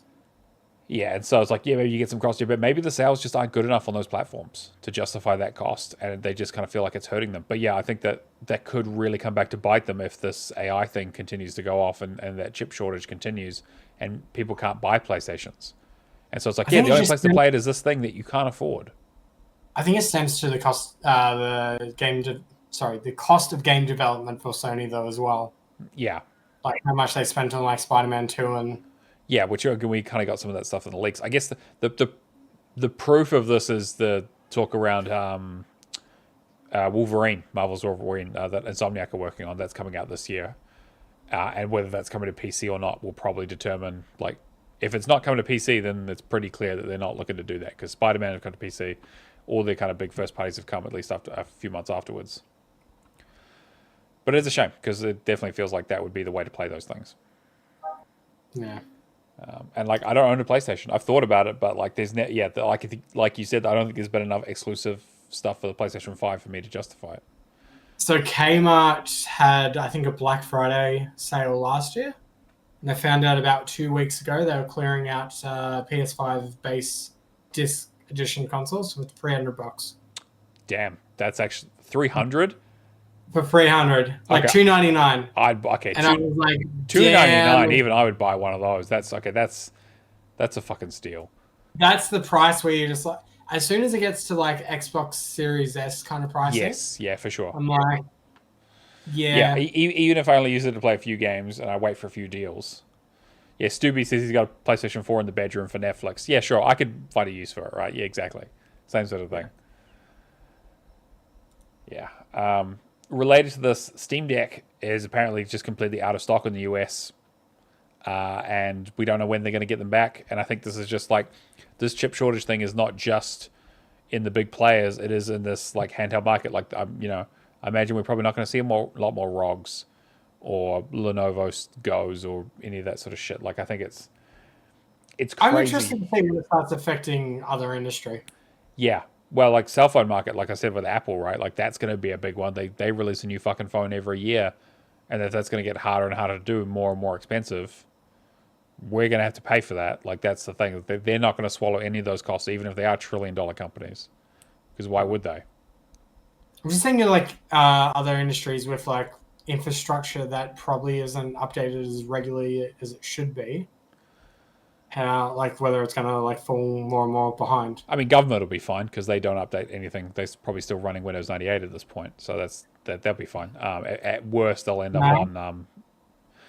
Yeah, and so it's like, maybe you get some cost here, but maybe the sales just aren't good enough on those platforms to justify that cost, and they just kind of feel like it's hurting them. But yeah, I think that could really come back to bite them if this AI thing continues to go off and that chip shortage continues and people can't buy PlayStations. And so it's like, the only place to play it is this thing that you can't afford. I think it stems to the cost, the cost of game development for Sony though as well. Yeah, like how much they spent on like Spider-Man 2 and. Yeah, which we kind of got some of that stuff in the leaks. I guess the proof of this is the talk around Wolverine, Marvel's Wolverine, that Insomniac are working on. That's coming out this year, and whether that's coming to PC or not will probably determine. Like, if it's not coming to PC, then it's pretty clear that they're not looking to do that because Spider-Man has come to PC, all their kind of big first parties have come at least after a few months afterwards. But it's a shame because it definitely feels like that would be the way to play those things. Yeah. And like I don't own a PlayStation. I've thought about it, but like there's like you said, I don't think there's been enough exclusive stuff for the PlayStation 5 for me to justify it. So Kmart had, I think, a Black Friday sale last year. And they found out about 2 weeks ago they were clearing out PS5 base disc edition consoles for $300. Damn, that's actually 300 for 300, like Okay. $299. I was like, $299. Even I would buy one of those. That's okay. That's a fucking steal. That's the price where you just like, as soon as it gets to like Xbox Series S kind of pricing. Yes, yeah, for sure. I'm like, yeah. Even if I only use it to play a few games and I wait for a few deals. Yeah, Stubby says he's got a PlayStation 4 in the bedroom for Netflix. Yeah, sure, I could find a use for it, right? Yeah, exactly. Same sort of thing. Yeah. Related to this, Steam Deck is apparently just completely out of stock in the US. And we don't know when they're going to get them back. And I think this is just like, this chip shortage thing is not just in the big players. It is in this like handheld market. Like, I imagine we're probably not going to see a lot more ROGs or Lenovo Goes or any of that sort of shit. Like, I think it's crazy. I'm interested to see when it starts affecting other industry. Yeah. Well, like cell phone market, like I said with Apple, right? Like that's going to be a big one. They release a new fucking phone every year. And if that's going to get harder and harder to do, more and more expensive, we're going to have to pay for that. Like that's the thing. They're not going to swallow any of those costs, even if they are trillion-dollar companies. Because why would they? I'm just thinking like other industries with like infrastructure that probably isn't updated as regularly as it should be. How like whether it's going to like fall more and more behind. I mean, government will be fine because they don't update anything. They're probably still running Windows 98 at this point, so that'll be fine. At worst, they'll end up on.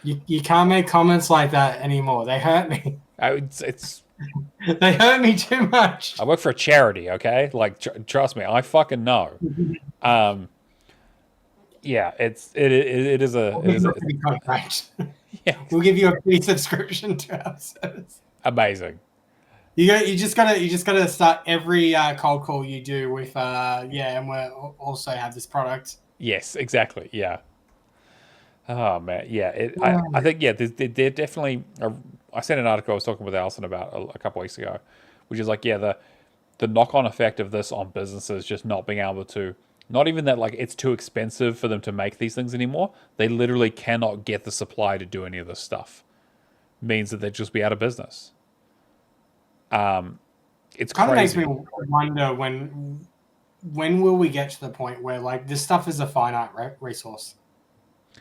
You can't make comments like that anymore. They hurt me. It's they hurt me too much. I work for a charity, okay? Like, trust me, I fucking know. Yeah, it is a contract. Yeah, we'll give you a free subscription to our service. Amazing. You just gotta start every cold call you do with and we also have this product. Yes, exactly. Yeah. Oh man, yeah. I think they're definitely. I sent an article I was talking with Alison about a couple weeks ago, which is like the knock-on effect of this on businesses just not being able to. Not even that like it's too expensive for them to make these things anymore. They literally cannot get the supply to do any of this stuff. Means that they'd just be out of business. It's kind crazy. of makes me wonder when will we get to the point where like this stuff is a finite resource.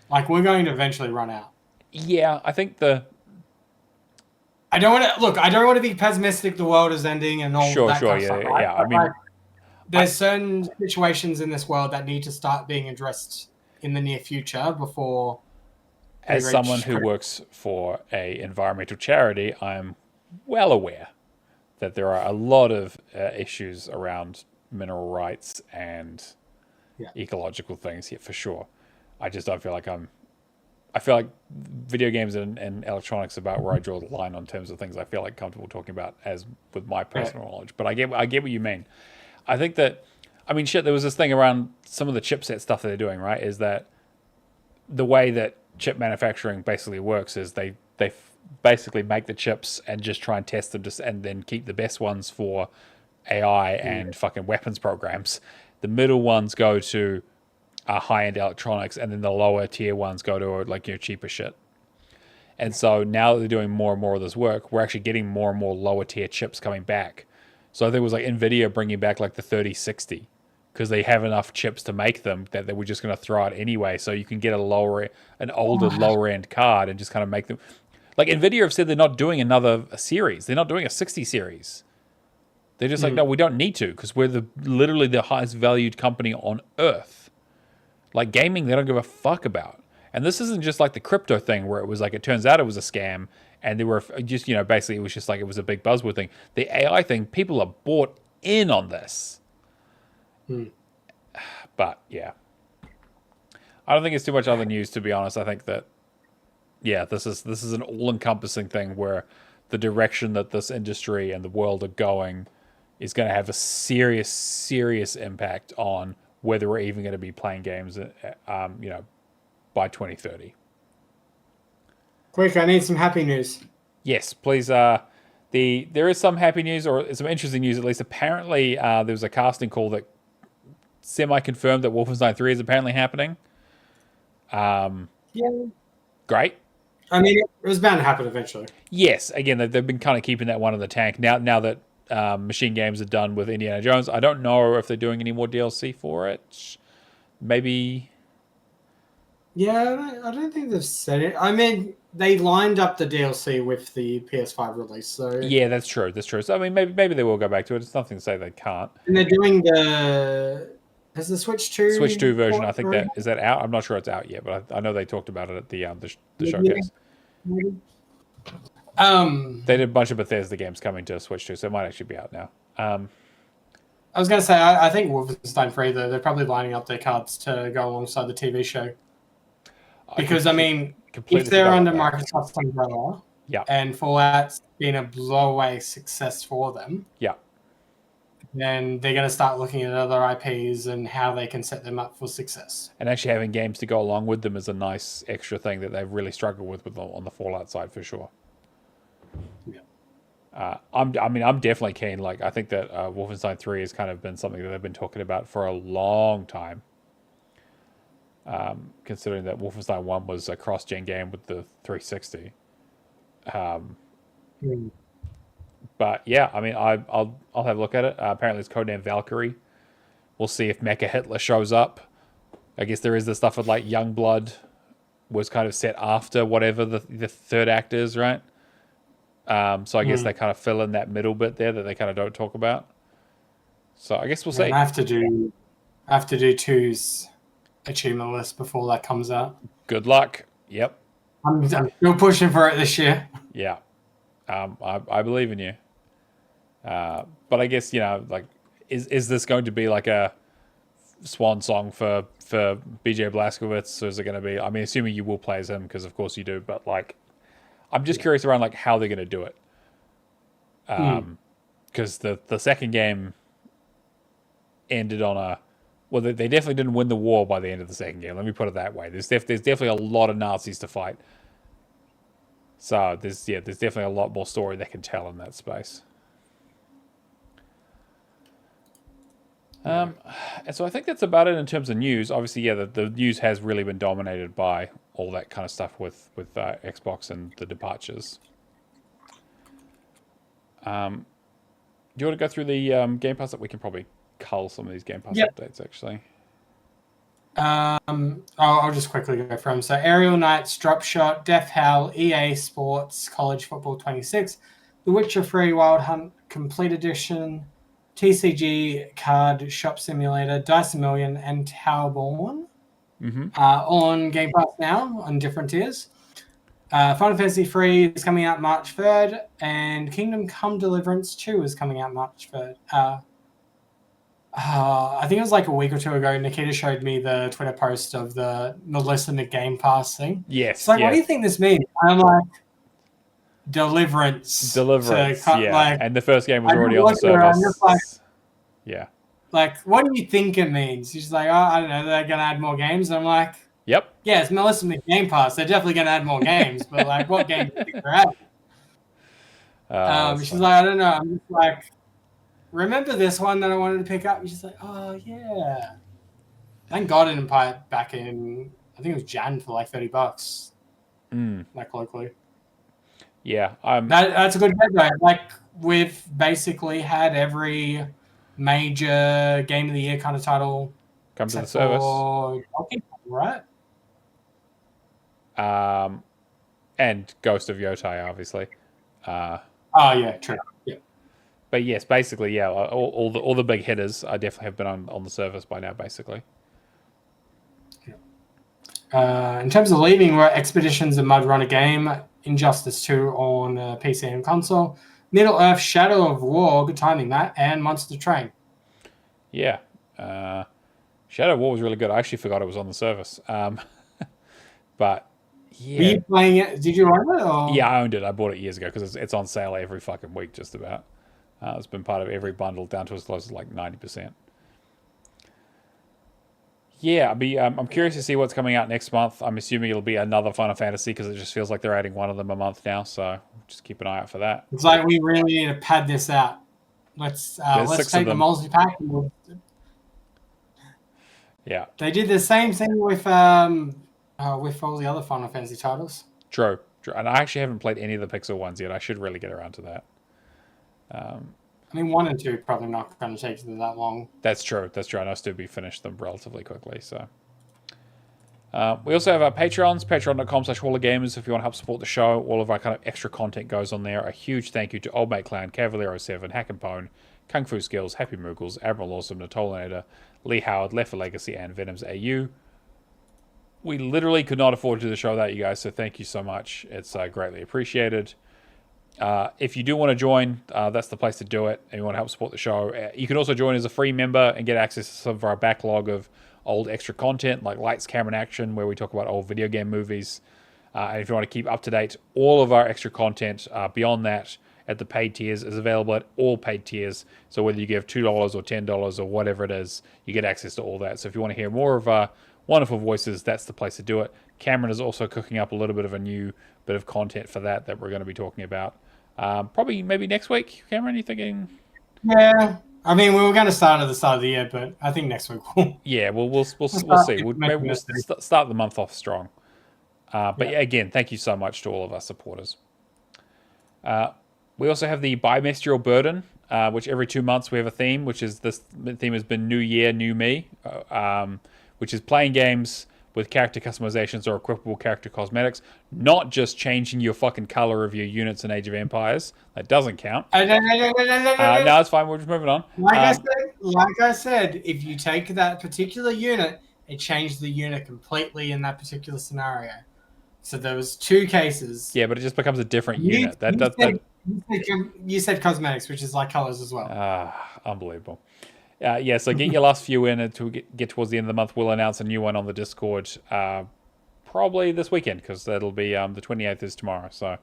Like we're going to eventually run out. Yeah, I think I don't want to be pessimistic. The world is ending and all that kind of stuff. Right? Yeah. I mean, there's certain situations in this world that need to start being addressed in the near future before. As someone who works for a environmental charity, I'm well aware that there are a lot of issues around mineral rights and ecological things here for sure. I just don't feel like I feel like video games and electronics about where I draw the line on terms of things I feel like comfortable talking about as with my personal knowledge. But I get what you mean. I think that, I mean, shit, there was this thing around some of the chipset stuff that they're doing, right? Is that the way that chip manufacturing basically works is they basically make the chips and just try and test them and then keep the best ones for AI and fucking weapons programs. The middle ones go to high-end electronics, and then the lower tier ones go to like cheaper shit. And so now that they're doing more and more of this work, we're actually getting more and more lower tier chips coming back. So I think it was like Nvidia bringing back like the 3060 because they have enough chips to make them that they were just going to throw out anyway. So you can get an older lower end card and just kind of make them. Like Nvidia have said they're not doing another series. They're not doing a 60 series. They're just like, no, we don't need to because we're literally the highest valued company on earth. Like gaming, they don't give a fuck about. And this isn't just like the crypto thing where it was like, it turns out it was a scam and they were just, basically it was just like, it was a big buzzword thing. The AI thing, people are bought in on this. But yeah, I don't think it's too much other news, to be honest. I think that, this is an all-encompassing thing where the direction that this industry and the world are going is going to have a serious impact on whether we're even going to be playing games, by 2030. Quick, I need some happy news. Yes, please. There is some happy news, or some interesting news at least. Apparently, there was a casting call that semi-confirmed that Wolfenstein 3 is apparently happening. Yeah. Great. I mean, it was bound to happen eventually. Yes, again, they've been kind of keeping that one in the tank. Now that Machine Games are done with Indiana Jones, I don't know if they're doing any more DLC for it. Maybe. Yeah, I don't think they've said it. I mean, they lined up the DLC with the PS5 release, so Yeah, that's true. So I mean, maybe they will go back to it. It's nothing to say they can't. and they're doing has the Switch 2 Switch 2 version. I think is that out. I'm not sure it's out yet, but I know they talked about it at the showcase. They did a bunch of Bethesda games coming to Switch 2, so it might actually be out now. I was going to say, I think Wolfenstein 3, though, they're probably lining up their cards to go alongside the TV show. Because, if they're under Microsoft's umbrella, and Fallout's been a blow-away success for them, then they're going to start looking at other IPs and how they can set them up for success. And actually having games to go along with them is a nice extra thing that they've really struggled with on the Fallout side for sure. Yeah. I'm definitely keen. Like, I think that Wolfenstein 3 has kind of been something that they've been talking about for a long time. Considering that Wolfenstein 1 was a cross-gen game with the 360. But yeah, I mean, I'll have a look at it. Apparently, it's codenamed Valkyrie. We'll see if Mecha Hitler shows up. I guess there is the stuff with like Youngblood was kind of set after whatever the third act is, right? So I guess they kind of fill in that middle bit there that they kind of don't talk about. So I guess we'll see. I have to do 2's achievement list before that comes out. Good luck. Yep. I'm still pushing for it this year. Yeah. I believe in you. But I guess, like, is this going to be like a swan song for BJ Blazkowicz, or is it going to be, I mean, assuming you will play as him, because of course you do, but like, I'm just curious around like how they're going to do it. Because the second game ended on well, they definitely didn't win the war by the end of the second game. Let me put it that way. There's definitely a lot of Nazis to fight. So there's definitely a lot more story they can tell in that space. And so I think that's about it in terms of news. Obviously, yeah, the news has really been dominated by all that kind of stuff with Xbox and the departures. Do you want to go through the Game Pass? That we can probably cull some of these Game Pass updates, actually. I'll just quickly go from. So Aerial Knights, Drop Shot, Death Howl, EA Sports, College Football 26, The Witcher 3 Wild Hunt Complete Edition, TCG Card Shop Simulator, Dice a Million, and Towerborn on Game Pass now on different tiers. Final Fantasy 3 is coming out March 3rd, and Kingdom Come Deliverance 2 is coming out March 3rd. I think it was like a week or two ago, Nikita showed me the Twitter post of the Melissa McGame Pass thing. Yes. It's like, what do you think this means? I'm like, Deliverance. Yeah. And the first game was already on the service. Like, what do you think it means? She's like, I don't know, they're going to add more games. And I'm like, yep. Yeah, it's Melissa McGame Pass. They're definitely going to add more games. But, like, what game do you think they're adding? She's like, I don't know. I'm just like, remember this one that I wanted to pick up? And she's like, oh, yeah. Thank God I didn't buy it back in, I think it was Jan for like $30. Like, locally. Yeah. That's a good get, though. Like, we've basically had every major Game of the Year kind of title come to the service. Right? And Ghost of Yotai, obviously. Yeah, true. Yeah. But yes, basically, yeah, all the big hitters I definitely have been on the service by now, basically. In terms of leaving, we're Expeditions and Mud Runner Game, Injustice 2 on PC and console, Middle Earth Shadow of War, good timing that, and Monster Train. Yeah. Shadow of War was really good. I actually forgot it was on the service. But yeah. Were you playing it? Did you own it? Or? Yeah, I owned it. I bought it years ago because it's on sale every fucking week, just about. It's been part of every bundle down to as low as like 90%. Yeah, I'm curious to see what's coming out next month. I'm assuming it'll be another Final Fantasy because it just feels like they're adding one of them a month now. So just keep an eye out for that. It's like we really need to pad this out. Let's take the multi-pack. Yeah. They did the same thing with all the other Final Fantasy titles. True. And I actually haven't played any of the Pixel ones yet. I should really get around to that. I mean, 1 and 2 probably not going to take them that long. That's true. I know Stubby finished them relatively quickly. So we also have our Patreons, patreon.com/HallofGamers if you want to help support the show. All of our kind of extra content goes on there. A huge thank you to Old Mate Clan, Cavalier07, Hack and Pone, Kung Fu Skills, Happy Moogles, Admiral Awesome, Natolinator, Lee Howard, Left for Legacy, and Venoms AU. We literally could not afford to do the show without you guys, so thank you so much. It's greatly appreciated. If you do want to join, that's the place to do it, and you want to help support the show. You can also join as a free member and get access to some of our backlog of old extra content, like Lights, Camera, and Action, where we talk about old video game movies. And if you want to keep up to date, all of our extra content beyond that at the paid tiers is available at all paid tiers. So whether you give $2 or $10 or whatever it is, you get access to all that. So if you want to hear more of our wonderful voices, that's the place to do it. Cameron is also cooking up a little bit of a new bit of content for that we're going to be talking about. Probably maybe next week. Cameron, you thinking? Yeah. I mean, we were going to start at the start of the year, but I think next week we'll... Yeah, we'll see. We'll start the month off strong. But yeah, again, thank you so much to all of our supporters. We also have the Bimestral Burden, which every 2 months we have a theme, which is this theme has been New Year, New Me, which is playing games with character customizations or equipable character cosmetics, not just changing your fucking color of your units in Age of Empires. That doesn't count. No, it's fine. We're just moving on. Like I said, if you take that particular unit, it changed the unit completely in that particular scenario. So there was 2 cases. Yeah, but it just becomes a different unit. You said cosmetics, which is like colors as well. Unbelievable. So get your last few in to get towards the end of the month. We'll announce a new one on the Discord probably this weekend because that'll be the 28th is tomorrow. So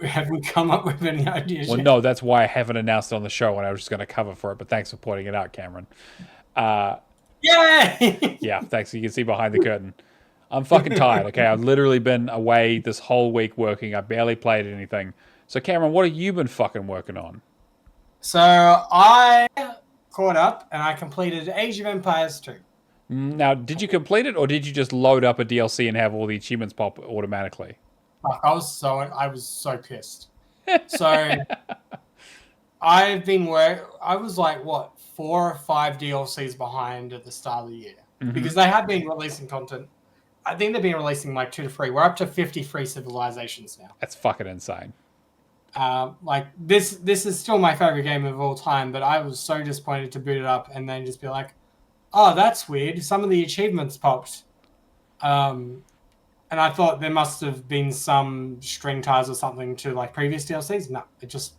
have we come up with any ideas? Well, no, that's why I haven't announced it on the show, and I was just going to cover for it. But thanks for pointing it out, Cameron. Yay! Yeah, thanks. You can see behind the curtain. I'm fucking tired. Okay, I've literally been away this whole week working. I barely played anything. So, Cameron, what have you been fucking working on? So I caught up and I completed Age of Empires 2. Now, did you complete it or did you just load up a DLC and have all the achievements pop automatically? I was so pissed. So I was like 4 or 5 DLCs behind at the start of the year because they have been releasing content. I think they've been releasing like 2 to 3. We're up to 50 free civilizations now. That's fucking insane. Like this is still my favorite game of all time, but I was so disappointed to boot it up and then just be like, oh, that's weird. Some of the achievements popped. And I thought there must have been some string ties or something to like previous DLCs. No, it just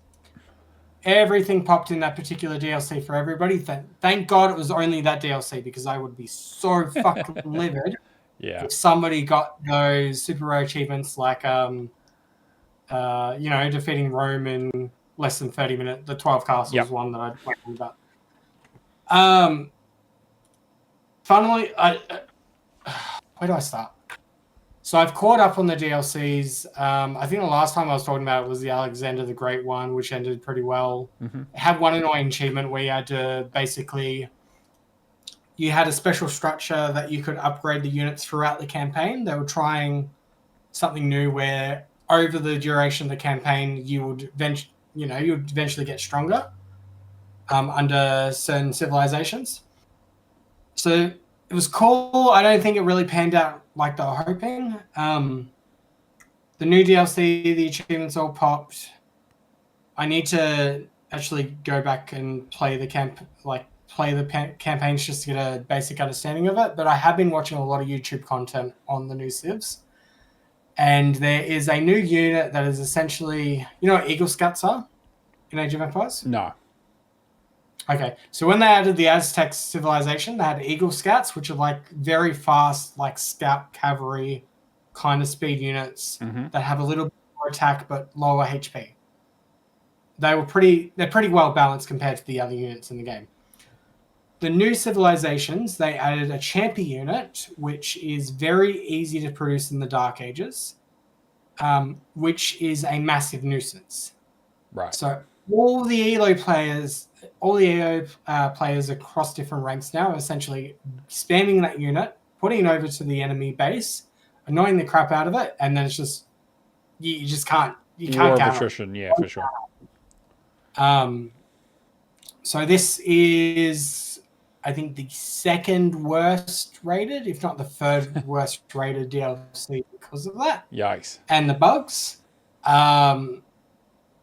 everything popped in that particular DLC for everybody. Thank God it was only that DLC because I would be so fucking livid if somebody got those super rare achievements like defeating Rome in less than 30 minutes. The 12 castles one that I'd talked about. Finally, where do I start? So I've caught up on the DLCs. I think the last time I was talking about it was the Alexander the Great one, which ended pretty well. It had one annoying achievement where you had to you had a special structure that you could upgrade the units throughout the campaign. They were trying something new where over the duration of the campaign, you would eventually get stronger under certain civilizations. So it was cool. I don't think it really panned out like they were hoping. The new DLC, the achievements all popped. I need to actually go back and play the campaigns just to get a basic understanding of it. But I have been watching a lot of YouTube content on the new civs. And there is a new unit that is essentially, you know what Eagle Scouts are in Age of Empires? No. Okay, so when they added the Aztec civilization, they had Eagle Scouts, which are like very fast, like scout cavalry kind of speed units that have a little bit more attack but lower HP. they're pretty well balanced compared to the other units in the game. The new civilizations, they added a champion unit, which is very easy to produce in the Dark Ages, which is a massive nuisance. Right. So all the ELO players across different ranks now are essentially spamming that unit, putting it over to the enemy base, annoying the crap out of it, and then it's just you just can't War of counter. attrition, yeah, for sure. So this is, I think, the second worst rated, if not the third worst rated DLC because of that. Yikes. And the bugs,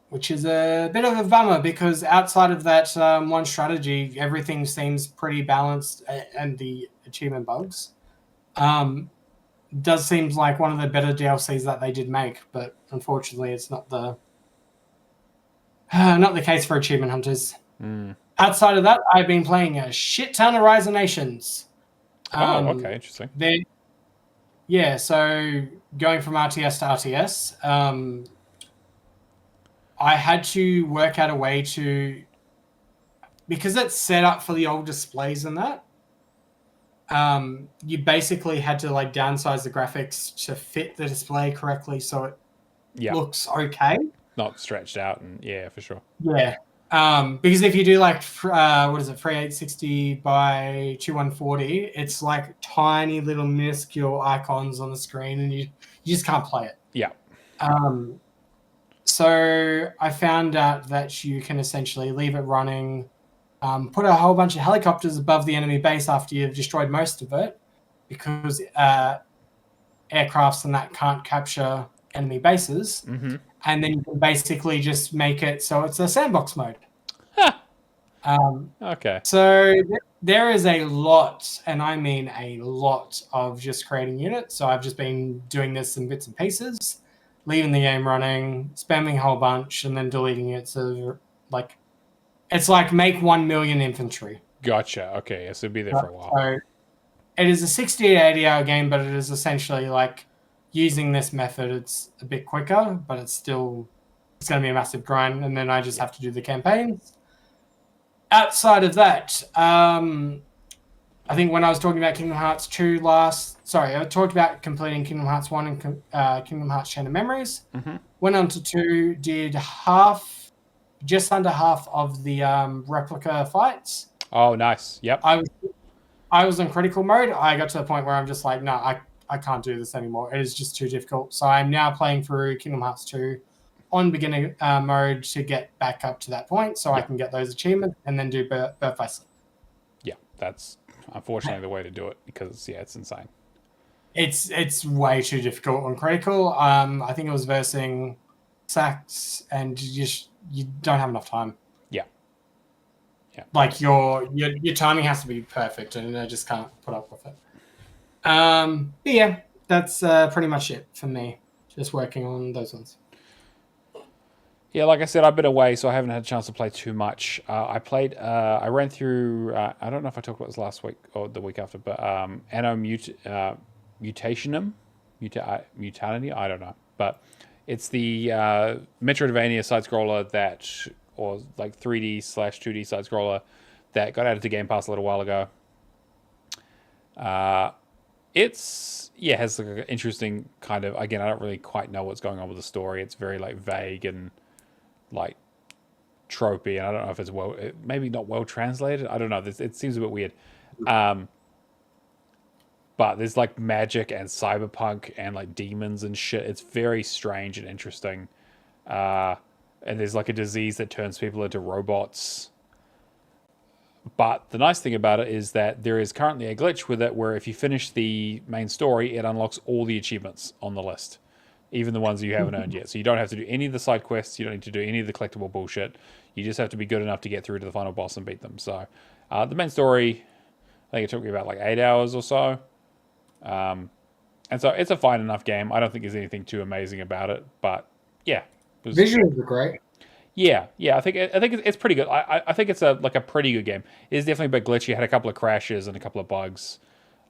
which is a bit of a bummer because outside of that one strategy, everything seems pretty balanced, and the achievement bugs does seem like one of the better DLCs that they did make, but unfortunately it's not the case for achievement hunters. Outside of that, I've been playing a shit ton of Rise of Nations. Okay, interesting. Yeah, so going from RTS to RTS, I had to work out a way to, because it's set up for the old displays and that, you basically had to like downsize the graphics to fit the display correctly so it looks okay. Not stretched out, and yeah, for sure. Yeah. Because if you do like, 3860 by 2140, it's like tiny little minuscule icons on the screen and you just can't play it. Yeah. So I found out that you can essentially leave it running, put a whole bunch of helicopters above the enemy base after you've destroyed most of it, because aircrafts and that can't capture enemy bases. Mm-hmm. And then you can basically just make it so it's a sandbox mode. Okay. So there is a lot, and I mean a lot, of just creating units. So I've just been doing this in bits and pieces, leaving the game running, spamming a whole bunch, and then deleting it. So like, it's like make 1 million infantry. Gotcha. Okay, so it'll be there for a while. So it is a 60 to 80 hour game, but it is essentially like, using this method, it's a bit quicker, but it's going to be a massive grind, and then I just have to do the campaigns. Outside of that, I think when I was talking about Kingdom Hearts 2 I talked about completing Kingdom Hearts 1 and Kingdom Hearts Chain of Memories. Mm-hmm. Went on to 2, did just under half of the replica fights. Oh, nice. Yep. I was in critical mode. I got to the point where I'm just like, no, I can't do this anymore. It is just too difficult. So I'm now playing through Kingdom Hearts 2 on beginner mode to get back up to that point so I can get those achievements and then do Birth by Sleep. Yeah, that's unfortunately the way to do it because, it's insane. It's way too difficult on critical. I think it was versing Sax, and you don't have enough time. Yeah. Like your timing has to be perfect, and I just can't put up with it. But yeah, that's pretty much it for me. Just working on those ones. Yeah, like I said, I've been away, so I haven't had a chance to play too much. I ran through, I don't know if I talked about this last week or the week after, but Anno Mutationum? Mutanity? I don't know. But it's the Metroidvania side-scroller or like 3D/2D side-scroller that got added to Game Pass a little while ago. It's has like an interesting kind of, again, I don't really quite know what's going on with the story. It's very like vague and like tropey, and I don't know if it's maybe not well translated. I don't know. It seems a bit weird. But there's like magic and cyberpunk and like demons and shit. It's very strange and interesting. And there's like a disease that turns people into robots. But the nice thing about it is that there is currently a glitch with it where if you finish the main story, it unlocks all the achievements on the list, even the ones that you haven't earned yet. So you don't have to do any of the side quests. You don't need to do any of the collectible bullshit. You just have to be good enough to get through to the final boss and beat them. So the main story, I think it took me about like 8 hours or so. And so it's a fine enough game. I don't think there's anything too amazing about it. But yeah. Visuals are great. Yeah, I think it's pretty good. I think it's a pretty good game. It is definitely a bit glitchy. It had a couple of crashes and a couple of bugs,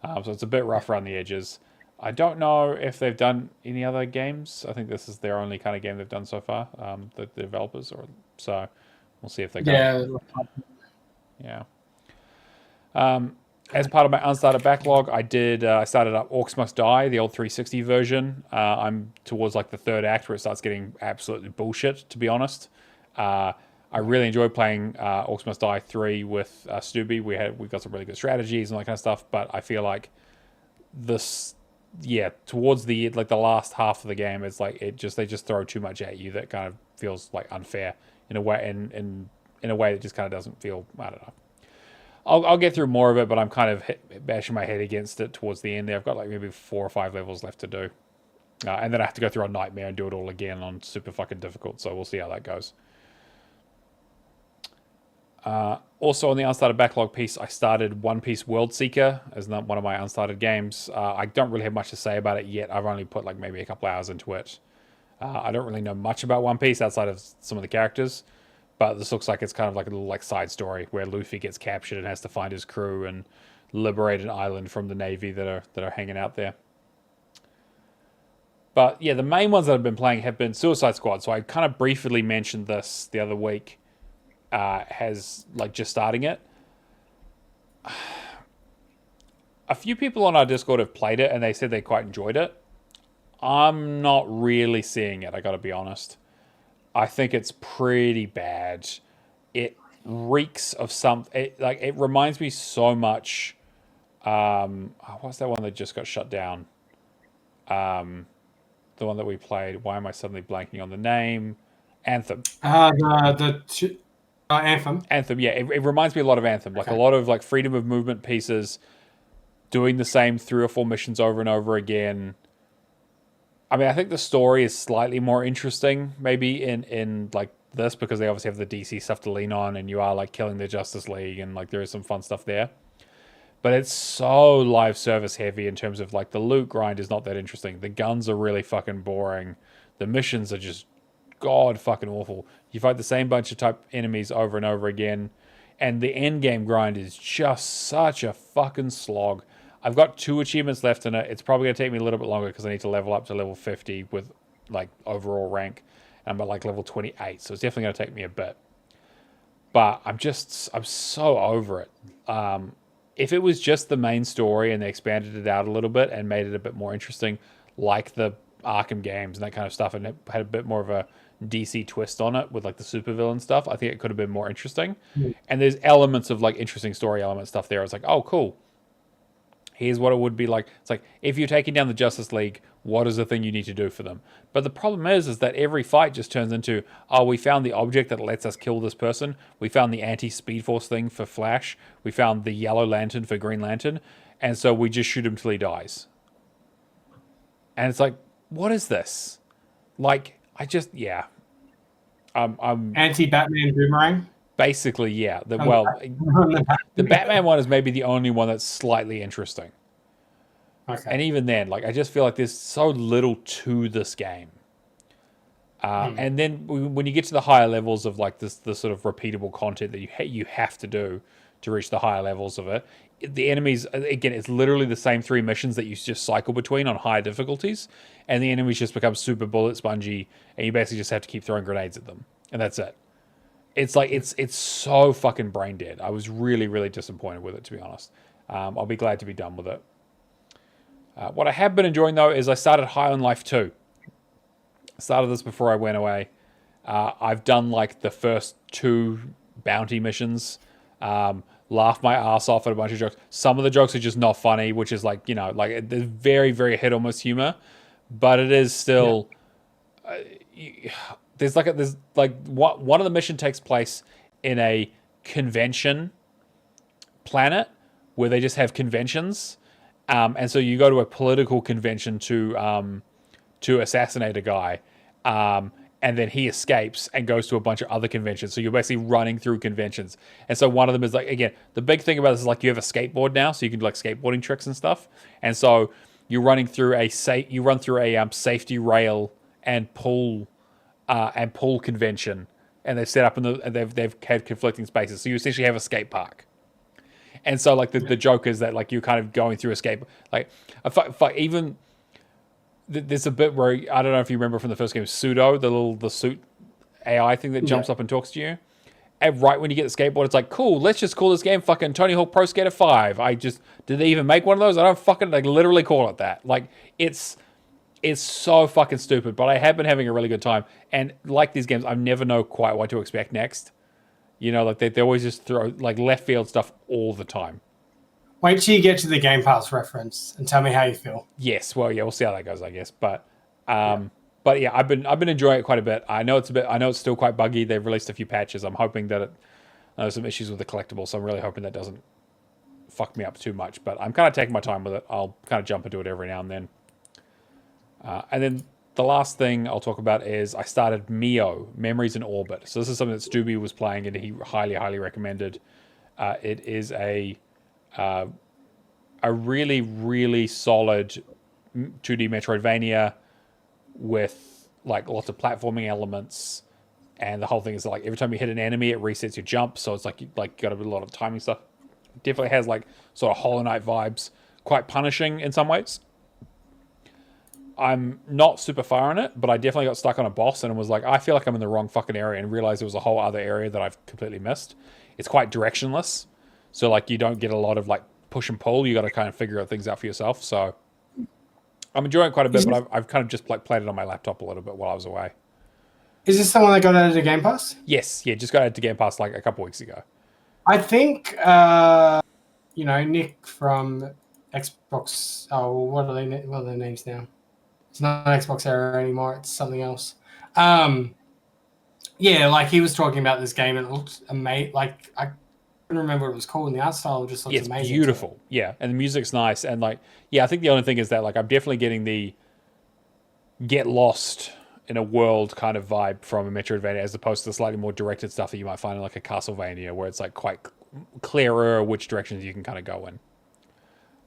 so it's a bit rough around the edges. I don't know if they've done any other games. I think this is their only kind of game they've done so far. The developers, or So we'll see if they go. Yeah. As part of my unstarted backlog, I started up Orcs Must Die, the old 360 version. I'm towards like the third act where it starts getting absolutely bullshit, to be honest. I really enjoyed playing Orcs Must Die 3 with Stubby. We got some really good strategies and that kind of stuff, but I feel like towards the last half of the game, it's like they just throw too much at you that kind of feels like unfair in a way, in a way that just kind of doesn't feel, I don't know. I'll get through more of it, but I'm kind of bashing my head against it towards the end there. I've got like maybe 4 or 5 levels left to do. And then I have to go through a nightmare and do it all again on super fucking difficult, so we'll see how that goes. Also on the unstarted backlog piece, I started One Piece World Seeker as one of my unstarted games. I don't really have much to say about it yet. I've only put like maybe a couple hours into it. I don't really know much about One Piece outside of some of the characters. But this looks like it's kind of like a little like side story where Luffy gets captured and has to find his crew and liberate an island from the Navy that are hanging out there. But yeah, the main ones that I've been playing have been Suicide Squad. So I kind of briefly mentioned this the other week. Has like just starting it. A few people on our Discord have played it and they said they quite enjoyed it. I'm not really seeing it, I gotta be honest. I think it's pretty bad. It reeks of it reminds me so much. What's that one that just got shut down? The one that we played. Why am I suddenly blanking on the name? Anthem. Anthem. Anthem, yeah. It reminds me a lot of Anthem. Like a lot of like freedom of movement pieces, doing the same 3 or 4 missions over and over again. I mean, I think the story is slightly more interesting, maybe in like this, because they obviously have the DC stuff to lean on, and you are like killing the Justice League, and like there is some fun stuff there. But it's so live service heavy in terms of like the loot grind is not that interesting. The guns are really fucking boring. The missions are just god fucking awful. You fight the same bunch of type enemies over and over again, and the end game grind is just such a fucking slog. I've got 2 achievements left in it. It's probably going to take me a little bit longer because I need to level up to level 50 with like overall rank. And I'm at like level 28, so it's definitely going to take me a bit. But I'm so over it. If it was just the main story and they expanded it out a little bit and made it a bit more interesting, like the Arkham games and that kind of stuff, and it had a bit more of a DC twist on it with like the supervillain stuff, I think it could have been more interesting. And there's elements of like interesting story element stuff there. It's like, oh, cool. Here's what it would be like. It's like, if you're taking down the Justice League, what is the thing you need to do for them? But the problem is that every fight just turns into, oh, we found the object that lets us kill this person. We found the anti-Speed Force thing for Flash. We found the Yellow Lantern for Green Lantern. And so we just shoot him till he dies. And it's like, what is this? Like, I'm Anti-Batman Boomerang? Basically, yeah. The Batman one is maybe the only one that's slightly interesting. Okay. And even then, like, I just feel like there's so little to this game. And then when you get to the higher levels of like the sort of repeatable content that you have to do to reach the higher levels of it, the enemies, again, it's literally the same 3 missions that you just cycle between on higher difficulties, and the enemies just become super bullet spongy, and you basically just have to keep throwing grenades at them, and that's it. It's like it's so fucking brain dead. I was really, really disappointed with it, to be honest. I'll be glad to be done with it. What I have been enjoying, though, is I started High on Life 2. I started this before I went away. I've done like the first 2 bounty missions. Laughed my ass off at a bunch of jokes. Some of the jokes are just not funny, which is like, you know, like there's very, very hit or miss humor, but it is still. There's one of the mission takes place in a convention planet where they just have conventions, and so you go to a political convention to assassinate a guy, and then he escapes and goes to a bunch of other conventions. So you're basically running through conventions, and so one of them is like, again, the big thing about this is like you have a skateboard now, so you can do like skateboarding tricks and stuff, and so you're running through a safety rail and pool convention, and they've set up they've had conflicting spaces. So you essentially have a skate park, and so like the joke is that like you're kind of going through a skate, like even there's a bit where I don't know if you remember from the first game, Pseudo, the suit AI thing that jumps up and talks to you. And right when you get the skateboard, it's like, cool, let's just call this game fucking Tony Hawk Pro Skater 5. Did they even make one of those? I don't fucking, like, literally call it that. Like, it's so fucking stupid, but I have been having a really good time. And like these games, I never know quite what to expect next. You know, like, they always just throw, like, left field stuff all the time. Wait till you get to the Game Pass reference and tell me how you feel. Yes, well, yeah, we'll see how that goes, I guess. But yeah, I've been enjoying it quite a bit. I know it's still quite buggy. They've released a few patches. I'm hoping that there's some issues with the collectibles, so I'm really hoping that doesn't fuck me up too much. But I'm kind of taking my time with it. I'll kind of jump into it every now and then. And then the last thing I'll talk about is I started Mio, Memories in Orbit. So this is something that Stubby was playing and he highly, highly recommended. It is a really, really solid 2D Metroidvania with like lots of platforming elements, and the whole thing is like every time you hit an enemy, it resets your jump. So it's like you got a lot of timing stuff. It definitely has like sort of Hollow Knight vibes, quite punishing in some ways. I'm not super far in it, but I definitely got stuck on a boss and was like, I feel like I'm in the wrong fucking area, and realized there was a whole other area that I've completely missed. It's quite directionless, so like you don't get a lot of like push and pull. You got to kind of figure out things out for yourself. So I'm enjoying it quite a bit, but I've kind of just like played it on my laptop a little bit while I was away. Is this the one that got added to Game Pass? Yes, yeah, just got added to Game Pass like a couple weeks ago. I think Nick from Xbox. Oh, what are their names now? It's not Xbox Era anymore. It's something else. Yeah, like he was talking about this game and it looked amazing. Like I couldn't remember what it was called, and the art style just looks amazing. It's beautiful. Yeah, and the music's nice, and like I think the only thing is that like I'm definitely getting the get lost in a world kind of vibe from a Metroidvania, as opposed to the slightly more directed stuff that you might find in like a Castlevania, where it's like quite clearer which directions you can kind of go in.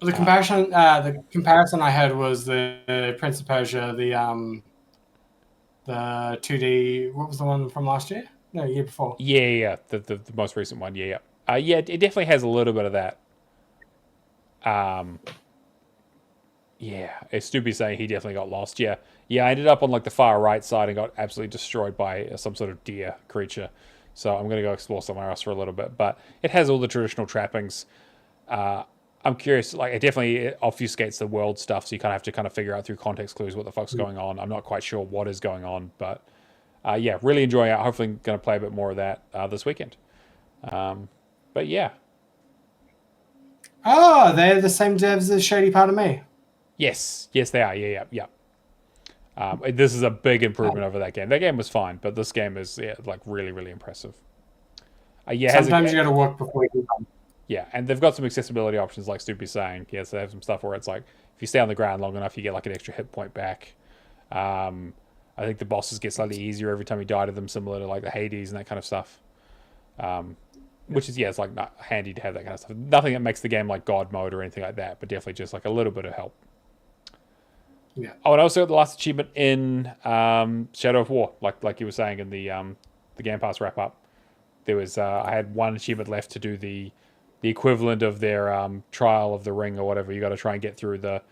The comparison I had was the Prince of Persia, the 2D. What was the one from last year? No, year before. Yeah. The most recent one. Yeah. Yeah, it definitely has a little bit of that. Yeah, it's Stoopy saying he definitely got lost. Yeah, I ended up on like the far right side and got absolutely destroyed by some sort of deer creature. So I'm gonna go explore somewhere else for a little bit. But it has all the traditional trappings. I'm curious, like it definitely obfuscates the world stuff, so you kind of have to kind of figure out through context clues what the fuck's going on. I'm not quite sure what is going on, but yeah, really enjoying it. Hopefully going to play a bit more of that this weekend. But yeah. Oh, they're the same devs as Shady Part of Me. Yes, they are. Yeah. This is a big improvement over that game. That game was fine, but this game is like really, really impressive. Sometimes you got to work before you do them. Yeah, and they've got some accessibility options, like Stoopy's saying. Yes, they have some stuff where it's like, if you stay on the ground long enough, you get like an extra hit point back. I think the bosses get slightly easier every time you die to them, similar to like the Hades and that kind of stuff. Which is, it's like not handy to have that kind of stuff. Nothing that makes the game like God mode or anything like that, but definitely just like a little bit of help. Yeah. Oh, and I also got the last achievement in Shadow of War, like you were saying in the Game Pass wrap up. There was I had one achievement left to do the equivalent of their Trial of the Ring or whatever. You got to try and get through the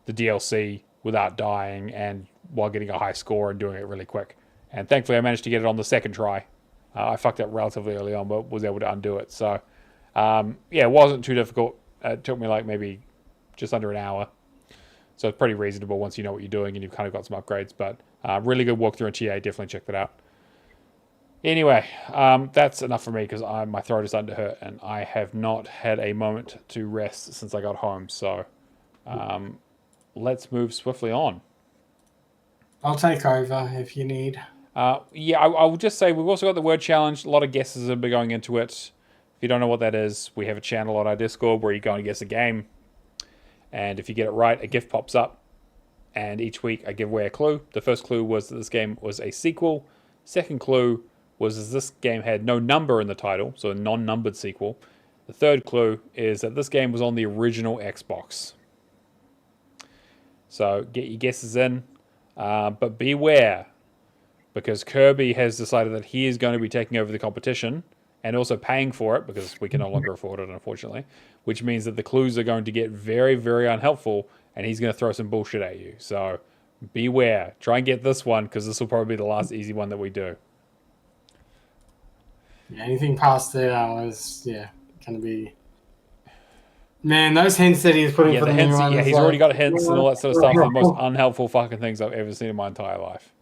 DLC without dying and while getting a high score and doing it really quick. And thankfully, I managed to get it on the second try. I fucked up relatively early on, but was able to undo it. So, it wasn't too difficult. It took me like maybe just under an hour. So it's pretty reasonable once you know what you're doing and you've kind of got some upgrades. But really good walkthrough on TA. Definitely check that out. Anyway, that's enough for me because my throat is starting to hurt and I have not had a moment to rest since I got home. So let's move swiftly on. I'll take over if you need. I will just say we've also got the word challenge. A lot of guesses have been going into it. If you don't know what that is, we have a channel on our Discord where you go and guess a game. And if you get it right, a gift pops up. And each week I give away a clue. The first clue was that this game was a sequel. Second clue was that this game had no number in the title, so a non-numbered sequel. The third clue is that this game was on the original Xbox. So get your guesses in. But beware, because Kirby has decided that he is going to be taking over the competition and also paying for it because we can no longer afford it, unfortunately, which means that the clues are going to get very, very unhelpful and he's going to throw some bullshit at you. So beware. Try and get this one because this will probably be the last easy one that we do. Yeah, anything past 3 hours, gonna be. Man, those hints that he's putting for the new one. Yeah, he's already got hints and all that sort of stuff. The most unhelpful fucking things I've ever seen in my entire life.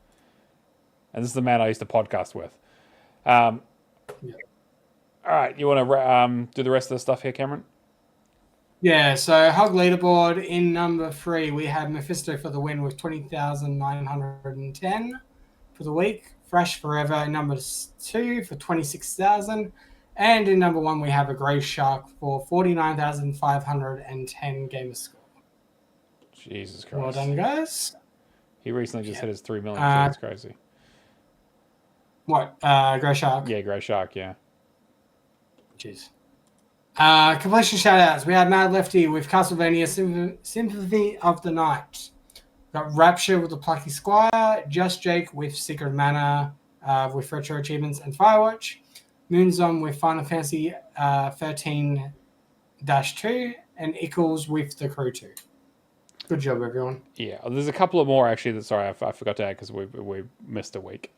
And this is the man I used to podcast with. All right, you want to do the rest of the stuff here, Cameron? Yeah, so Hog Leaderboard in number 3, we had Mephisto for the win with 20,910 for the week. Fresh Forever in number 2 for 26,000. And in number 1, we have a Grey Shark for 49,510 gamer score. Jesus Christ. Well done, guys. He recently just hit his 3 million. That's crazy. What? Grey Shark? Yeah, Grey Shark, yeah. Jeez. Completion shoutouts. We had Mad Lefty with Castlevania Sympathy of the Night. We got Rapture with the Plucky Squire. Just Jake with Secret Mana with Retro Achievements and Firewatch. Moonzom with Final Fantasy 13-2. And Ickles with The Crew 2. Good job, everyone. Yeah, there's a couple of more actually that, sorry, I forgot to add because we missed a week.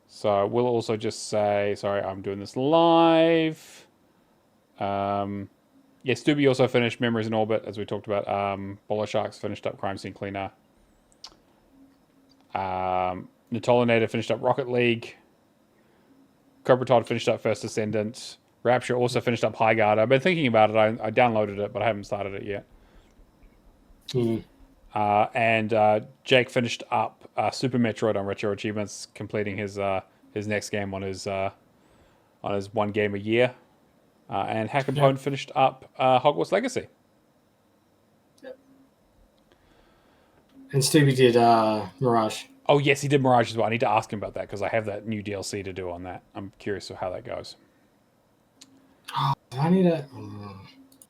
So we'll also just say, sorry, I'm doing this live. Stubby also finished Memories in Orbit, as we talked about. Bolo Sharks finished up Crime Scene Cleaner. Natolinator finished up Rocket League. Cobra Todd finished up First Ascendant. Rapture also finished up High Guard. I've been thinking about it. I downloaded it, but I haven't started it yet. And Jake finished up Super Metroid on Retro Achievements, completing his next game on his 1 game a year. And Hack and Pone finished up Hogwarts Legacy. Yep. And Stubby did Mirage. Oh, yes, he did Mirage as well. I need to ask him about that because I have that new DLC to do on that. I'm curious of how that goes. Oh, I need to...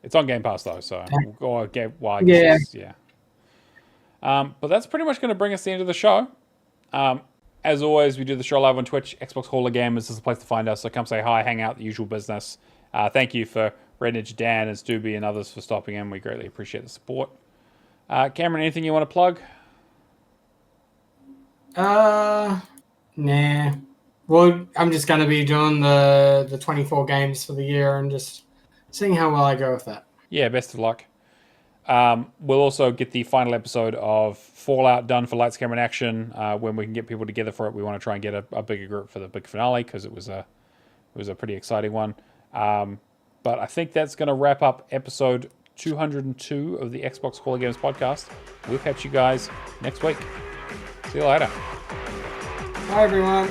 It's on Game Pass, though, so we'll get... Well, I guess yeah. But that's pretty much going to bring us to the end of the show. As always, we do the show live on Twitch. Xbox Hall of Gamers is the place to find us, so come say hi, hang out, the usual business. Thank you for Red Ninja Dan and Stubby and others for stopping in. We greatly appreciate the support. Cameron, anything you want to plug? Nah. Well, I'm just going to be doing the 24 games for the year and just seeing how well I go with that. Yeah, best of luck. We'll also get the final episode of Fallout done for Lights, Camera, and Action when we can get people together for it. We want to try and get a bigger group for the big finale because it was a pretty exciting one. But I think that's going to wrap up episode 202 of the Xbox Hall of Games podcast. We'll catch you guys next week. See you later. Bye, everyone.